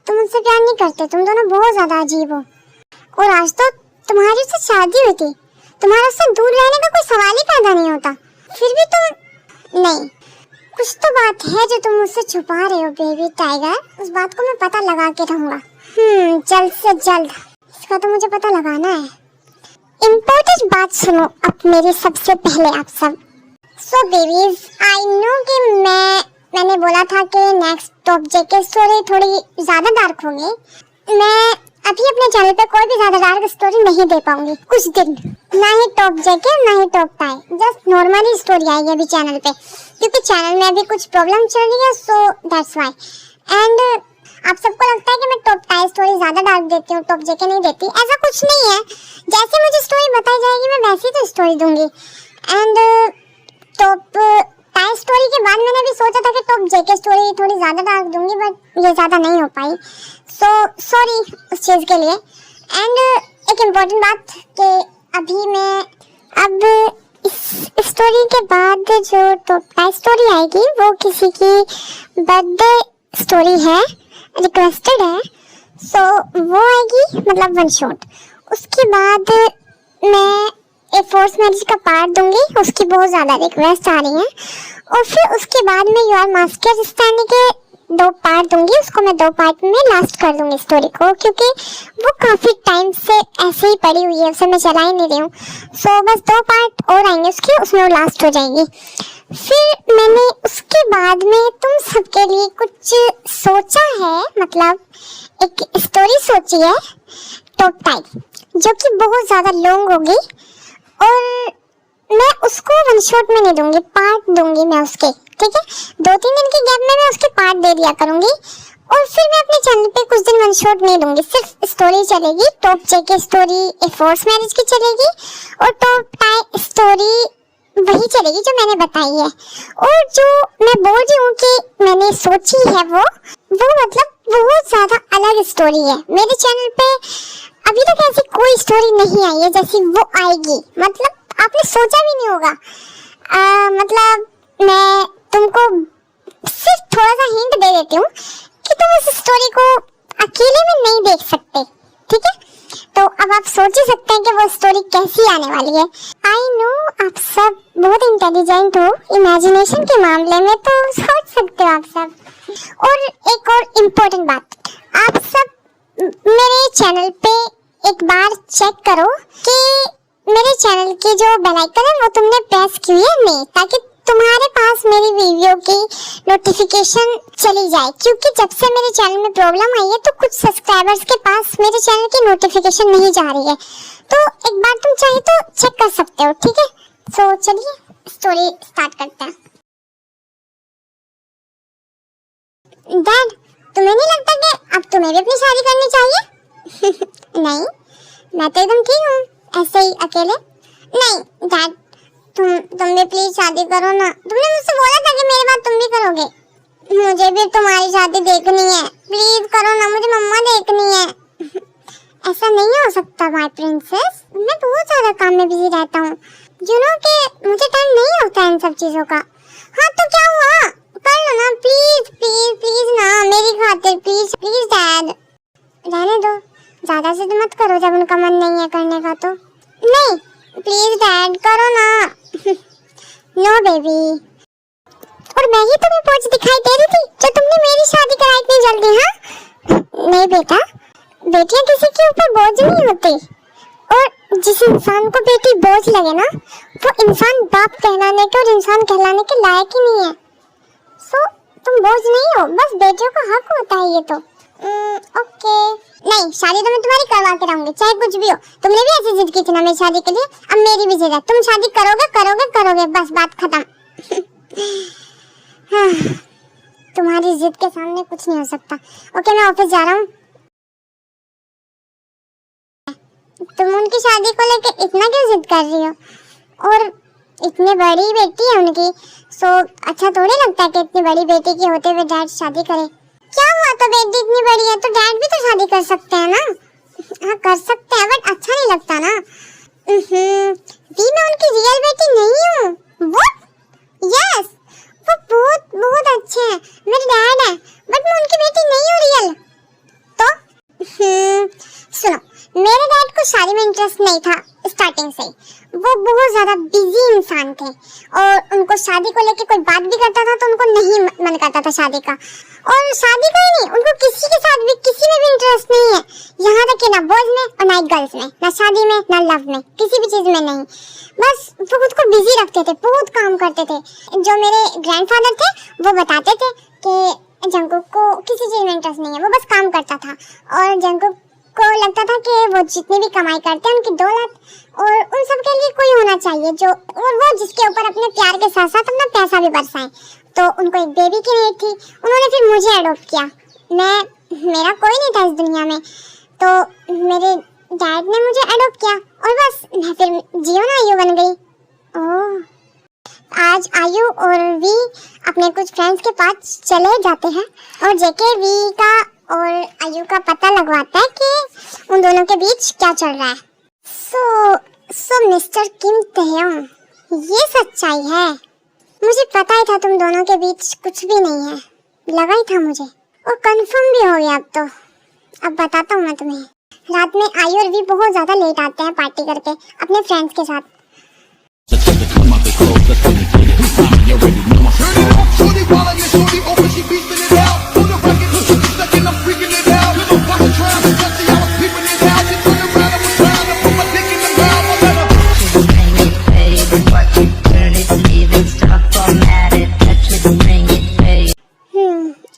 तुम उससे प्यार नहीं करते, तुम दोनों बहुत ज्यादा अजीब हो। और आज तो तुम्हारी उससे शादी हुई थी, तुम्हारा उससे दूर रहने का कोई सवाल ही पैदा नहीं होता। फिर भी तुम नहीं, कुछ तो बात है जो तुम मुझसे छुपा रहे हो बेबी टाइगर। उस बात को मैं पता लगा के रहूंगा। जल्द से जल्द इसका तो मुझे पता लगाना है। इम्पोर्टेंट बात सुनो अब मेरी सबसे पहले आप सब। सो बेबीज, आई नो कि मैंने बोला था कि नेक्स्ट टॉप जेके स्टोरी थोड़ी ज्यादा डार्क होगी। मैं अभी अपने चैनल पे कोई भी ज्यादा डार्क स्टोरी नहीं दे पाऊंगी कुछ दिन। ना ही टॉप जेके ना ही top tie, just normally story आएगी अभी चैनल पे, क्योंकि चैनल में अभी कुछ प्रॉब्लम चल रही है, सो दैट्स व्हाई। एंड आप सबको लगता है कि मैं टॉप टाई स्टोरी ज्यादा डार्क देती हूँ, टॉप जेके नहीं देती। ऐसा कुछ नहीं है, जैसे मुझे स्टोरी बताई जाएगी मैं वैसी तो स्टोरी दूंगी। एंड टॉप टाई स्टोरी के बाद मैंने अभी सोचा था कि टॉप जेके स्टोरी थोड़ी ज्यादा डार्क दूंगी, बट ये ज्यादा नहीं हो पाई, सो सॉरी उस चीज के लिए। एंड एक इम्पोर्टेंट बात कि अभी मैं अब इस स्टोरी के बाद जो टॉप स्टोरी आएगी वो किसी की बर्थडे स्टोरी है, रिक्वेस्टेड है, सो वो आएगी, मतलब वन शॉट। उसके बाद मैं एक फोर्स मैरिज का पार्ट दूंगी, उसकी बहुत ज्यादा रिक्वेस्ट आ रही है। और फिर उसके बाद मैं यू आर मास्टर स्टैंडी के 2 पार्ट दूंगी, उसको मैं 2 पार्ट में लास्ट कर दूंगी स्टोरी को, क्योंकि वो काफी टाइम से ऐसे ही पड़ी हुई है, उसे मैं चला ही नहीं रही हूँ। सो बस 2 पार्ट और आएंगे उसके, उसमें वो लास्ट हो जाएगी। फिर मैंने उसके बाद में तुम सबके लिए कुछ सोचा है, मतलब एक स्टोरी सोची है टॉप टाइप, जो कि बहुत ज्यादा लॉन्ग होगी, और मैं उसको वन शॉट में नहीं दूंगी, पार्ट दूंगी मैं उसके, ठीक है। 2-3 दिन के गैप में मैं उसके पार्ट दे दिया करूंगी। और फिर मैं अपने चैनल पे कुछ दिन वन शॉट नहीं दूंगी, सिर्फ स्टोरी चलेगी, top JK story a force marriage की चलेगी, और टॉप टाई स्टोरी वही चलेगी जो मैंने बताई है। और जो मैं बोल रही हूँ कि मैंने सोची है वो मतलब बहुत ज्यादा अलग स्टोरी है। मेरे चैनल पे अभी तक ऐसी कोई स्टोरी नहीं आई है जैसी वो आएगी, मतलब आपने सोचा भी नहीं होगा। मतलब मैं तुमको सिर्फ थोड़ा सा हिंट दे देती हूँ कि तुम इस स्टोरी को अकेले में नहीं देख सकते, ठीक है। तो अब आप सोच ही सकते हैं कि वो स्टोरी कैसी आने वाली है। आई नो आप सब बहुत इंटेलिजेंट हो इमेजिनेशन के मामले में, तो सोच सकते हो आप सब। और एक और इम्पोर्टेंट बात, आप सब मेरे चैनल पे एक बार चेक करो कि मेरे चैनल की जो बेल आइकन है वो तुमने प्रेस की है नहीं, ताकि तुम्हारे पास मेरी वीडियो की नोटिफिकेशन चली जाए। क्योंकि जब से मेरे चैनल में प्रॉब्लम आई है तो कुछ सब्सक्राइबर्स के पास मेरे चैनल की नोटिफिकेशन नहीं जा रही है, तो एक बार तुम चाहे तो चेक कर सकते हो, ठीक है। सो चलिए स्टोरी स्टार्ट करते हैं। डैड, तुम्हें नहीं लगता कि अब तुम्हें भी अपनी शादी करनी चाहिए? नहीं, मैं तो एकदम ठीक हूँ ऐसे ही अकेले। नहीं डैड, तुम भी प्लीज शादी करो ना। तुमने मुझसे बोला था कि मेरे बाद तुम भी करोगे। मुझे भी तुम्हारी शादी देखनी है, प्लीज करो ना, मुझे मम्मा देखनी है। ऐसा नहीं हो सकता माय प्रिंसेस, मैं बहुत ज्यादा काम में बिजी रहता हूँ, यू नो कि मुझे टाइम नहीं होता इन सब चीजों का। हाँ तो क्या हुआ, कर लो ना प्लीज प्लीज प्लीज ना, मेरी खातिर प्लीज प्लीज डैड। रहने दो, ज्यादा जिद मत करो जब उनका मन नहीं है करने का तो। नहीं प्लीज डैड करो ना। No baby. और मैं ही तुम्हें बोझ दिखाई दे रही थी जो तुमने मेरी शादी कराई इतनी जल्दी? हाँ नहीं बेटा, बेटियां किसी के ऊपर बोझ नहीं होती, और जिस इंसान को बेटी बोझ लगे ना वो इंसान बाप कहलाने के और इंसान कहलाने के लायक ही नहीं है। सो तुम बोझ नहीं हो, बस बेटियों का हक होता है ये तो। ओके। नहीं, शादी तो मैं तुम्हारी करवा के रहूंगी चाहे कुछ भी हो। तुमने भी ऐसी जिद की थी ना मेरी शादी के लिए, अब मेरी भी जिद है, तुम शादी करोगे करोगे करोगे, बस बात खत्म। हाँ, तुम्हारी जिद के सामने कुछ नहीं हो सकता। ओके मैं ऑफिस जा रहा हूँ। तुम उनकी शादी को लेके इतना क्यों जिद कर रही हो? और इतनी बड़ी बेटी है उनकी, सो अच्छा थोड़ी लगता है कि इतनी बड़ी बेटी के होते हुए डैड शादी करे। क्या हुआ, तो बेटी इतनी बड़ी है तो डैड भी तो शादी कर सकते हैं ना। हाँ कर सकते हैं, बट अच्छा नहीं लगता ना। भी मैं उनकी रियल बेटी नहीं हूँ। व्हाट? यस, वो बहुत बहुत अच्छे हैं, मेरे डैड हैं, बट मैं उनकी बेटी नहीं हूँ रियल। तो सुनो, मेरे डैड को शादी में इंटरेस्ट नहीं था स्टार्टिंग से, वो बहुत ज्यादा बिजी इंसान थे, और उनको शादी को लेके कोई बात भी करता था तो उनको नहीं मन करता था शादी का। और शादी का ही नहीं, उनको किसी के साथ भी किसी में भी इंटरेस्ट नहीं है, यहाँ तक कि ना बॉयज में और ना गर्ल्स में, ना शादी में ना लव में, किसी भी चीज में नहीं। बस वो खुद को बिजी रखते थे, बहुत काम करते थे। जो मेरे ग्रैंडफादर थे वो बताते थे कि जंकुक को किसी चीज में इंटरेस्ट नहीं है, वो बस काम करता था, और जंकुक को लगता था कि वो जितनी भी कमाई करते हैं उनकी दौलत और उन सब के लिए कोई होना चाहिए जो, और वो जिसके ऊपर अपने प्यार के साथ साथ अपना पैसा भी बरसाए। तो उनको एक बेबी की नीड थी, उन्होंने फिर मुझे अडॉप्ट किया। मेरा कोई नहीं था इस दुनिया में, तो मेरे डैड ने मुझे अडॉप्ट किया, और बस मैं फिर जियो ना यू बन गई। ओह आज आयु और वी अपने कुछ फ्रेंड्स के पास चले जाते हैं और जेके वी का और आयु का पता लगवाता है कि उन दोनों के बीच क्या चल रहा है। सो मिस्टर किम तहयोंग, ये सच्चाई है। मुझे पता ही था तुम दोनों के बीच कुछ भी नहीं है, लगा ही था मुझे, और कंफर्म भी हो गया। अब बताता हूँ मैं तुम्हें। रात में आयु और वी बहुत ज्यादा लेट आते हैं पार्टी करके अपने फ्रेंड्स के साथ।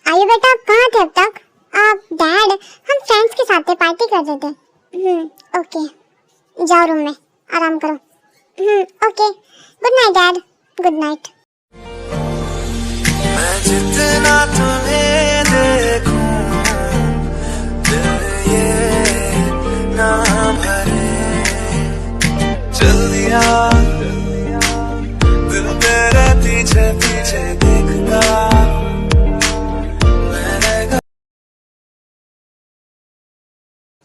आयु बेटा आप कहाँ थे अब तक? आप डैड, हम फ्रेंड्स के साथ थे, पार्टी कर रहे थे। ओके, जाओ रूम में आराम करो। Okay, good night dad, good night. मैं जितना तुम्हें देखूं दिल ये ना भरे, चल दिया दिल तेरे पीछे पीछे देखता।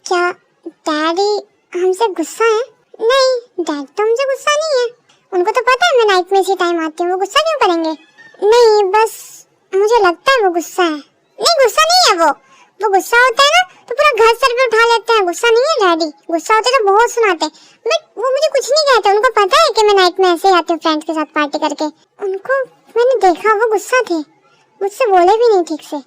क्या डैडी हमसे गुस्सा है? नहीं, डैड तो हमसे गुस्सा नहीं है। उनको तो पता है मैं नाइट में इसी टाइम आती हूँ, वो गुस्सा क्यों करेंगे? नहीं, बस मुझे लगता है वो गुस्सा है। नहीं, गुस्सा नहीं है वो गुस्सा होता है ना तो पूरा घर सर पे उठा लेते हैं। गुस्सा नहीं है डैडी, गुस्सा होते तो बहुत सुनाते, बट वो मुझे कुछ नहीं कहते। उनको पता है कि मैं नाइट में ऐसे ही आती हूँ फ्रेंड्स के साथ पार्टी करके। उनको मैंने देखा, वो गुस्सा थे, मुझसे बोले भी नहीं ठीक से।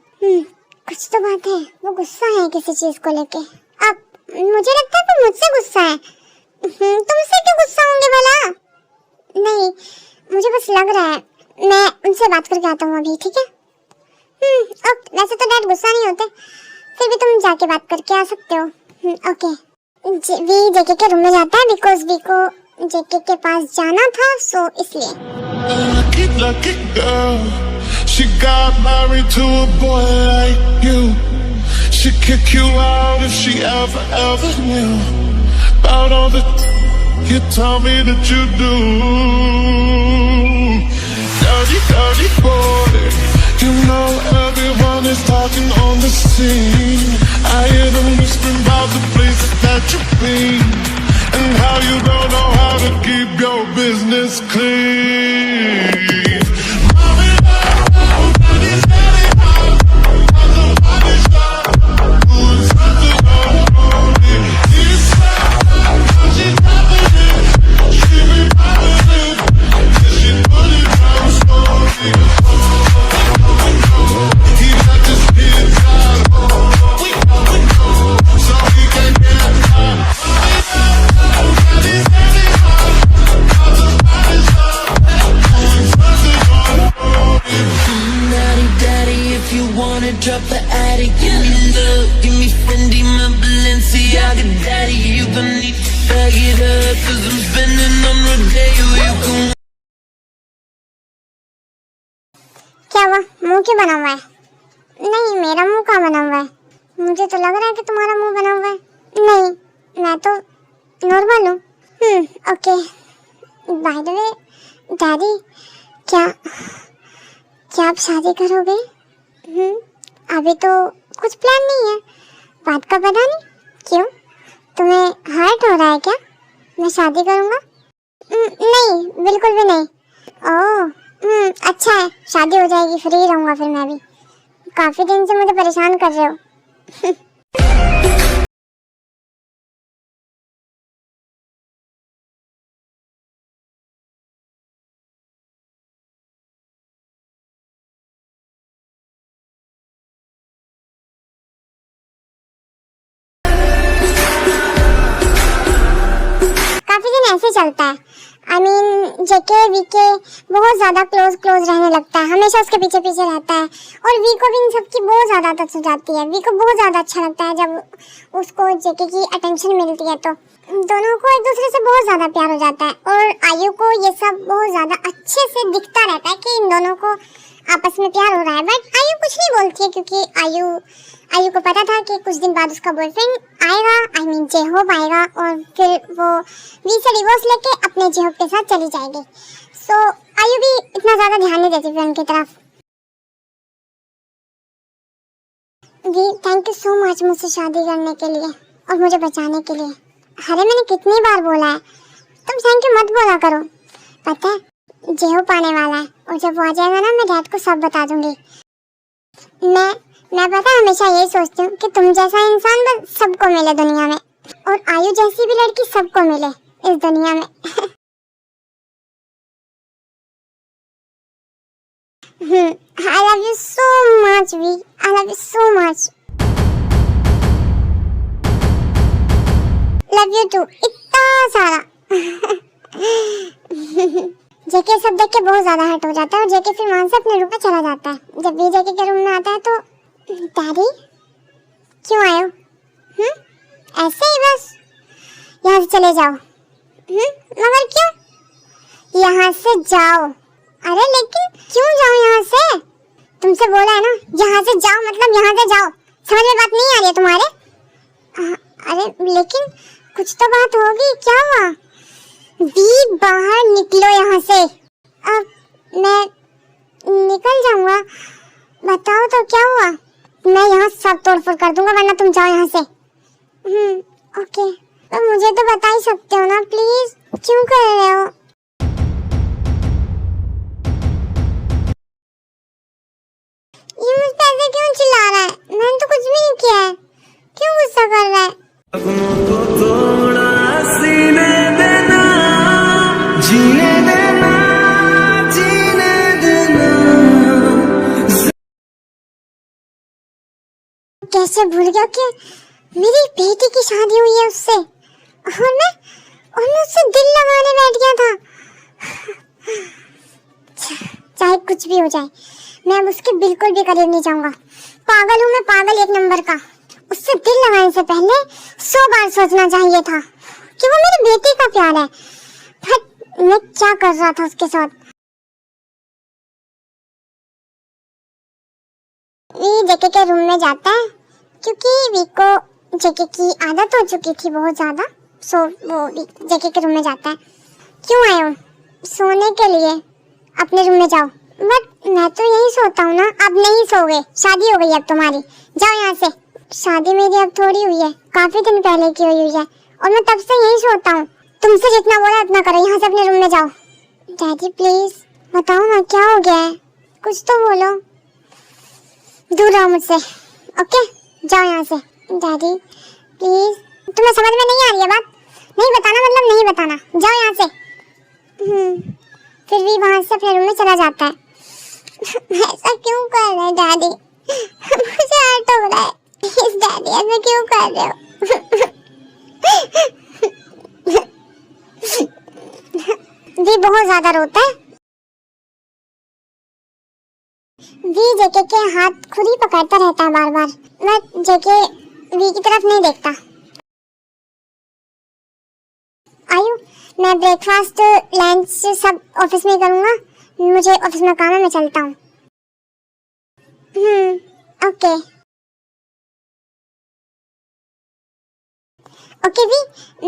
कुछ तो बात है, वो गुस्सा है किसी चीज को लेके। अब मुझे लगता है वो मुझसे गुस्सा है। तुमसे क्यों गुस्सा होंगे भला? नहीं, मुझे बस लग रहा है। मैं उनसे बात करके आता हूँ अभी, ठीक है? ओके, वैसे तो डैड गुस्सा नहीं होते, फिर भी तुम जाके बात करके आ सकते हो। ओके। वी जेके के रूम में जाता है बिकॉज वी को जेके के पास जाना था, सो इसलिए। Lucky girl, she got married to a boy like you. She'd kick you out if she ever knew about all the you tell me that you do. Dirty boy, you know everyone is talking on the scene. I hear them whispering about the places that you've been and how you don't know how to keep your business clean. Drop the attic, give me love, give me Fendi, my Balenciaga daddy. You gon' need to bag it up, 'cause I'm spending on Rodeo. You can. क्या हुआ? मुंह क्यों बना हुआ है? नहीं, मेरा मुंह कहाँ बना हुआ है? मुझे तो लग रहा है कि तुम्हारा मुंह बना हुआ है। नहीं, मैं तो नॉर्मल हूँ। Okay. By the way daddy, क्या आप शादी करोगे? अभी तो कुछ प्लान नहीं है, बात का पता नहीं। क्यों, तुम्हें हर्ट हो रहा है क्या? मैं शादी करूँगा? नहीं, बिल्कुल भी नहीं। ओह, अच्छा है, शादी हो जाएगी, फ्री रहूँगा फिर मैं भी। काफी दिन से मुझे परेशान कर रहे हो। काफी दिन ऐसे चलता है। I mean, जेके वीके बहुत ज्यादा क्लोज रहने लगता है, हमेशा उसके पीछे रहता है, और वी को भी इन सबकी बहुत ज्यादा आदत हो जाती है। वी को बहुत ज्यादा अच्छा लगता है जब उसको जेके की अटेंशन मिलती है, तो दोनों को एक दूसरे से बहुत ज्यादा प्यार हो जाता है। और आयु को ये सब बहुत ज्यादा अच्छे से दिखता रहता है कि इन दोनों को आपस में प्यार हो रहा है, बट आयु कुछ नहीं बोलती है, क्योंकि आयु को पता था कि कुछ दिन बाद उसका बॉयफ्रेंड आएगा, I mean जेहोब आएगा, और फिर वो वी से डिवोर्स लेके अपने जेहोब के साथ चली जाएगी। सो आयु भी इतना ज्यादा ध्यान नहीं देती फिल्म की तरफ। वी थैंक यू सो मच मुझसे शादी करने के लिए और मुझे बचाने के लिए। अरे मैंने कितनी बार बोला है, तुम थैंक यू मत बोला करो। पता है जेहोप आने वाला है और जब वो आ जाएगा ना मैं डैड को सब बता दूंगी। मैं पता हमेशा यही सोचती हूँ कि तुम जैसा इंसान बस सबको मिले दुनिया में, और आयु जैसी भी लड़की सबको मिले इस दुनिया में। I love you so much, वी। I love you so much. Love you too. इतना सारा। जेके सब देख के बहुत ज्यादा हर्ट हो जाता है और जेके फिर वहां से अपने रूम में चला जाता है। जब भी जेके के रूम में आता है तो डैडी क्यों आए हो? ऐसे ही बस यहाँ से चले जाओ। मगर क्यों? यहाँ से जाओ। अरे लेकिन क्यों जाओ यहाँ से? तुमसे बोला है ना यहाँ से जाओ, मतलब यहाँ से जाओ। समझ में बात नहीं आ रही है तुम्हारे? अरे लेकिन कुछ तो बात होगी, क्या हुआ? वी बाहर निकलो यहाँ से। अब मैं निकल जाऊंगा, बताओ तो क्या हुआ? मैं यहाँ सब तोड़फोड़ कर दूंगा वरना तुम जाओ यहाँ से। ओके, तो मुझे तो बता ही सकते हो ना प्लीज, क्यों कर रहे हो? ये मुझ पे ऐसे क्यों चिल्ला रहा है? मैंने तो कुछ भी नहीं किया है, क्यों गुस्सा कर रहा है? कैसे भूल गया कि मेरी बेटी की शादी हुई है उससे, और मैं उससे दिल लगाने बैठ गया था। चाहे कुछ भी हो जाए मैं अब उसके बिल्कुल भी करीब नहीं जाऊंगा। पागल हूँ मैं, पागल एक नंबर का। उससे दिल लगाने से पहले 100 बार सोचना चाहिए था कि वो मेरी बेटी का प्यार है। बट मैं क्या कर रहा था उसके साथ? वी जेके के रूम में जाता है क्योंकि वी को जेके की आदत हो चुकी थी बहुत ज्यादा। सो वो जेके के रूम में जाता है। क्यों आए हो? सोने के लिए। अपने रूम में जाओ। बट मैं तो यही सोता हूँ ना। अब नहीं सोओगे, शादी हो गई अब तुम्हारी, जाओ यहाँ से। शादी मेरी अब थोड़ी हुई है, काफी दिन पहले की हुई है और मैं तब से यही सोता हूँ। तुमसे जितना बोला उतना करो, यहाँ से अपने रूम में जाओ। डैडी प्लीज बताओ ना क्या हो गया है, कुछ तो बोलो। दूर रहो मुझसे, ओके? जाओ यहाँ से। डैडी प्लीज, तुम्हें समझ में नहीं आ रही है बात? नहीं बताना मतलब नहीं बताना, जाओ यहाँ से। फिर भी वहां से अपने रूम में चला जाता है। ऐसा क्यों कर रहे हैं डैडी? मुझे हर्ट हो रहा है। प्लीज डैडी ऐसा क्यों कर रहे हो? वी बहुत ज्यादा रोता है। वी जेके के हाथ खुद ही पकड़ता रहता है बार बार। बट जेके वी की तरफ नहीं देखता। आयु, मैं ब्रेकफास्ट लंच सब ऑफिस में ही करूंगा, मुझे ऑफिस में काम है, मैं चलता हूँ। ओके ओके वी,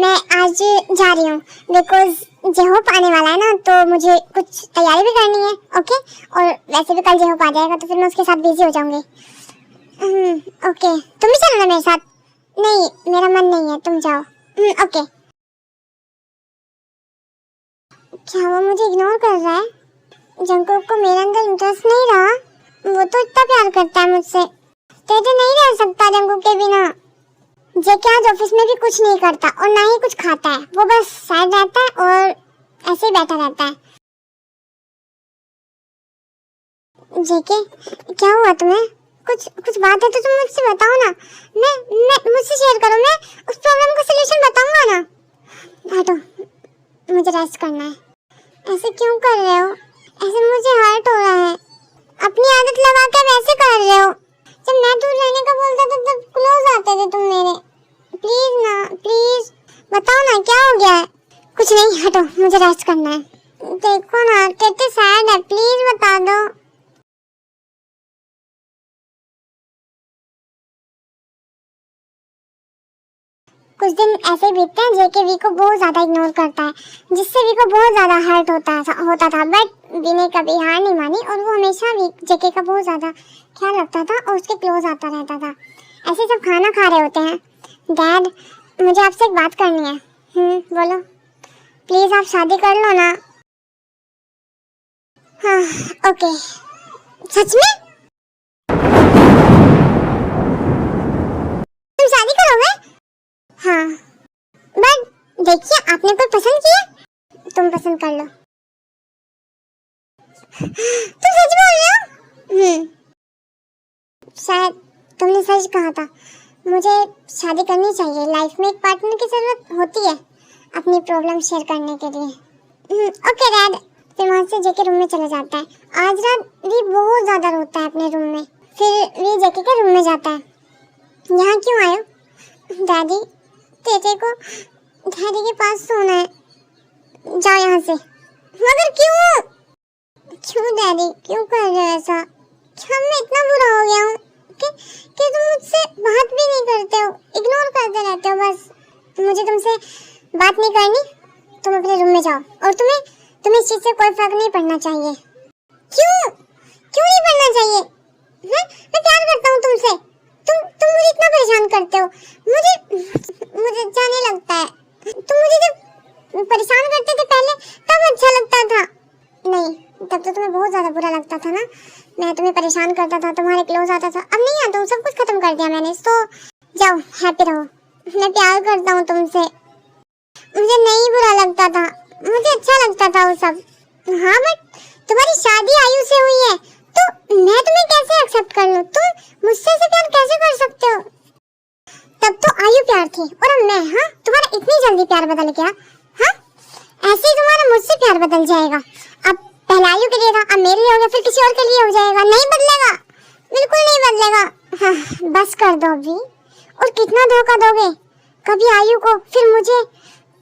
मैं आज जा रही हूँ बिकॉज जेहोप आने वाला है ना, तो मुझे कुछ तैयारी भी करनी है। ओके, और वैसे भी कल जेहोप आ जाएगा तो फिर मैं उसके साथ बिजी हो जाऊंगी। ओके, तुम भी चलो ना मेरे साथ। नहीं, मेरा मन नहीं है, तुम जाओ। ओके। क्या वो मुझे इग्नोर कर रहा है? जंकुक को मेरे अंदर इंटरेस्ट नहीं रहा, वो तो इतना प्यार करता है मुझसे। तेरे नहीं रह सकता जंकुक के बिना। जेके आज ऑफिस में भी कुछ नहीं करता और ना ही कुछ खाता है, वो बस सैड रहता है और ऐसे ही बैठा रहता है। जेके क्या हुआ तुम्हें? कुछ बात है तो तुम मुझसे बताओ ना। मैं मुझसे शेयर करो, मैं उस प्रॉब्लम का सलूशन बताऊंगा ना। हटो, मुझे रेस्ट करना है। ऐसे क्यों कर रहे हो? ऐसे मुझे हर्ट हो रहा है। अपनी आदत लगा के वैसे कर रहे हो। जब मैं दूर रहने का बोलता था तब क्लोज आते थे तुम मेरे। प्लीज ना, प्लीज बताओ ना क्या हो गया है? कुछ नहीं, हटो, मुझे रेस्ट करना है। देखो ना कितने सैड है, प्लीज बता दो। कुछ दिन ऐसे बीतते हैं जेके वी को बहुत ज्यादा इग्नोर करता है, जिससे वी को बहुत ज्यादा हर्ट होता था। बट वी ने कभी हार नहीं मानी और वो हमेशा जेके का बहुत ज्यादा ख्याल रखता था और उसके क्लोज आता रहता था। ऐसे सब खाना खा रहे होते हैं। डैड, मुझे आपसे एक बात करनी है। बोलो। प्लीज आप शादी कर लो ना। हाँ, ओके। सच में? तुम शादी करोगे? हाँ, बट देखिए आपने कोई पसंद किया, तुम पसंद कर लो। तुम सच बोल रहे हो? शायद तुमने सच कहा था। मुझे शादी करनी चाहिए। लाइफ में एक पार्टनर की जरूरत होती है अपनी प्रॉब्लम शेयर करने के लिए। Okay dad. फिर वहाँ से जेके रूम में चला जाता है। आज रात वी बहुत ज्यादा रोता है अपने रूम में। फिर वी जेके के रूम में जाता है। यहाँ क्यों आए हो? डैडी, तेरे को डैडी के पास सोना है, जाओ यहाँ से। मगर क्यों? क्यों डैडी, क्यों कर रहे हो ऐसा? क्या मैं इतना बुरा हो गया हूँ कि तुम मुझसे बात भी नहीं करते हो, इग्नोर करते रहते हो? बस मुझे तुमसे बात नहीं करनी, तुम अपने रूम में जाओ। और तुम्हें इस चीज से कोई फर्क नहीं पड़ना चाहिए। क्यों नहीं पड़ना चाहिए? मैं प्यार करता हूँ तुमसे। तुम मुझे इतना परेशान करते हो। मुझे अच्छा नहीं लगता है। तुम मुझे जब परेशान करते थे पहले तब अच्छा लगता था। नहीं, तब तो तुम्हें बहुत ज्यादा बुरा लगता था ना। मैं तुम्हें परेशान करता था, तुम्हारे क्लोज आता था। अब नहीं आता हूँ, सब कुछ खत्म कर दिया मैंने। तो जाओ, हैप्पी रहो। मैं प्यार करता हूँ तुमसे। मुझे नहीं बुरा लगता था, मुझे अच्छा लगता था वो सब। हाँ, बट तुम्हारी शादी आयु से हुई है तो मैं तुम्हें कैसे एक्सेप्ट कर लूं? तुम मुझसे ऐसे प्यार कैसे कर सकते हो? तब तो आयु प्यार थी और अब मैं। हाँ, तुम्हारा इतनी जल्दी प्यार बदल गया? हाँ, ऐसे ही तुम्हारा मुझसे प्यार बदल जाएगा। अब पहला आयु के लिए था, अब मेरे लिए हो गया, फिर किसी और के लिए हो जाएगा। नहीं बदलेगा, बिल्कुल नहीं बदलेगा। हाँ, बस कर दो अभी। और कितना धोखा दोगे? कभी आयु को, फिर मुझे।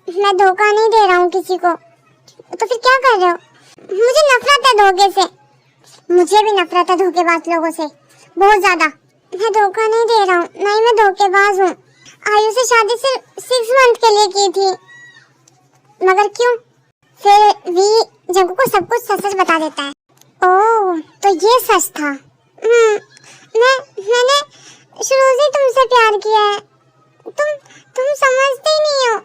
मैं धोखा नहीं दे रहा हूँ किसी को। तो फिर क्या कर रहे हो? मुझे नफरत है धोखे से। मुझे भी नफरत है धोखेबाज लोगों से, बहुत ज्यादा। मैं धोखा नहीं दे रहा हूँ, नहीं मैं धोखेबाज हूँ। आयु से शादी सिर्फ 6 मंथ के लिए की थी। मगर क्यों? फिर वी जंकू को सब कुछ सच बता देता है। ओह, तो ये सच था। मैंने शुरू से तुमसे प्यार किया है। तुम समझते ही नहीं हो।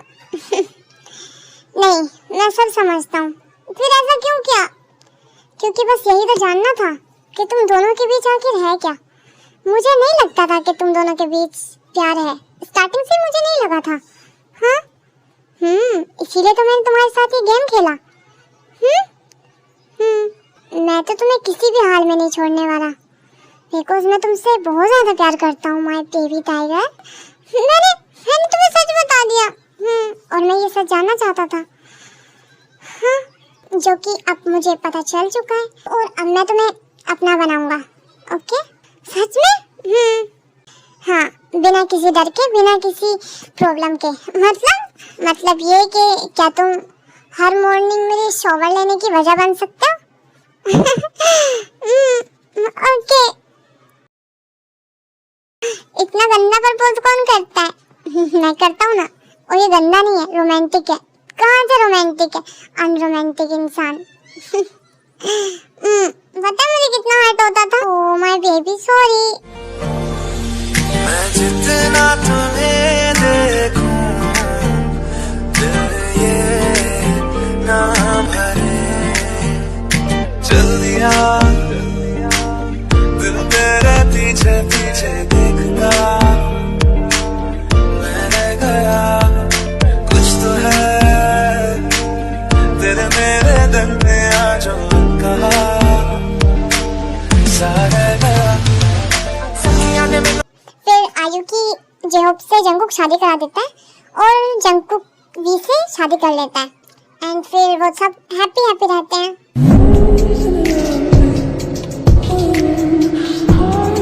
नहीं, मैं सब समझता हूँ। फिर ऐसा क्यों किया? क्योंकि बस यही तो जानना था कि तुम दोनों के बीच आखिर है क्या। मुझे नहीं लगता था कि तुम दोनों के बीच प्यार है। स्टार्टिंग से मुझे नहीं लगा था। हाँ, इसीलिए तो मैंने तुम्हारे साथ ये गेम खेला। मैं तो तुम्हें किसी भी हाल में नहीं छोड़ने वाला, बिकॉज मैं तुमसे बहुत ज्यादा प्यार करता हूँ माय बेबी टाइगर। मैंने तुम्हें सच बता दिया। और मैं ये सच जानना चाहता था। हाँ, जो कि अब मुझे पता चल चुका है और अब मैं तुम्हें अपना बनाऊंगा। ओके? सच में? हाँ, बिना किसी डर के, बिना किसी प्रॉब्लम के। मतलब ये कि क्या तुम हर मॉर्निंग मेरे शॉवर लेने की वजह बन सकते हो? ओके। इतना गंदा प्रपोज कौन करता है? मैं करता हूँ ना। और ये गंदा नहीं है, रोमांटिक है। कहाँ से रोमांटिक है? अनरोमांटिक इंसान। पता है मुझे कितना हर्ट होता था? Oh my baby, sorry. मैं जितना तुम्हें देखूं, दिल ये ना भरे। चल दिया दिल मेरे पीछे पीछे देखता। मैं गया, कुछ तो है तेरे मेरे दिल में आज कहा सारे गया। फिर आयु की जेहोप से जंगकुक शादी करा देता है और जंगकुक वी से शादी कर लेता है। एंड फिर वो सब हैप्पी रहते हैं।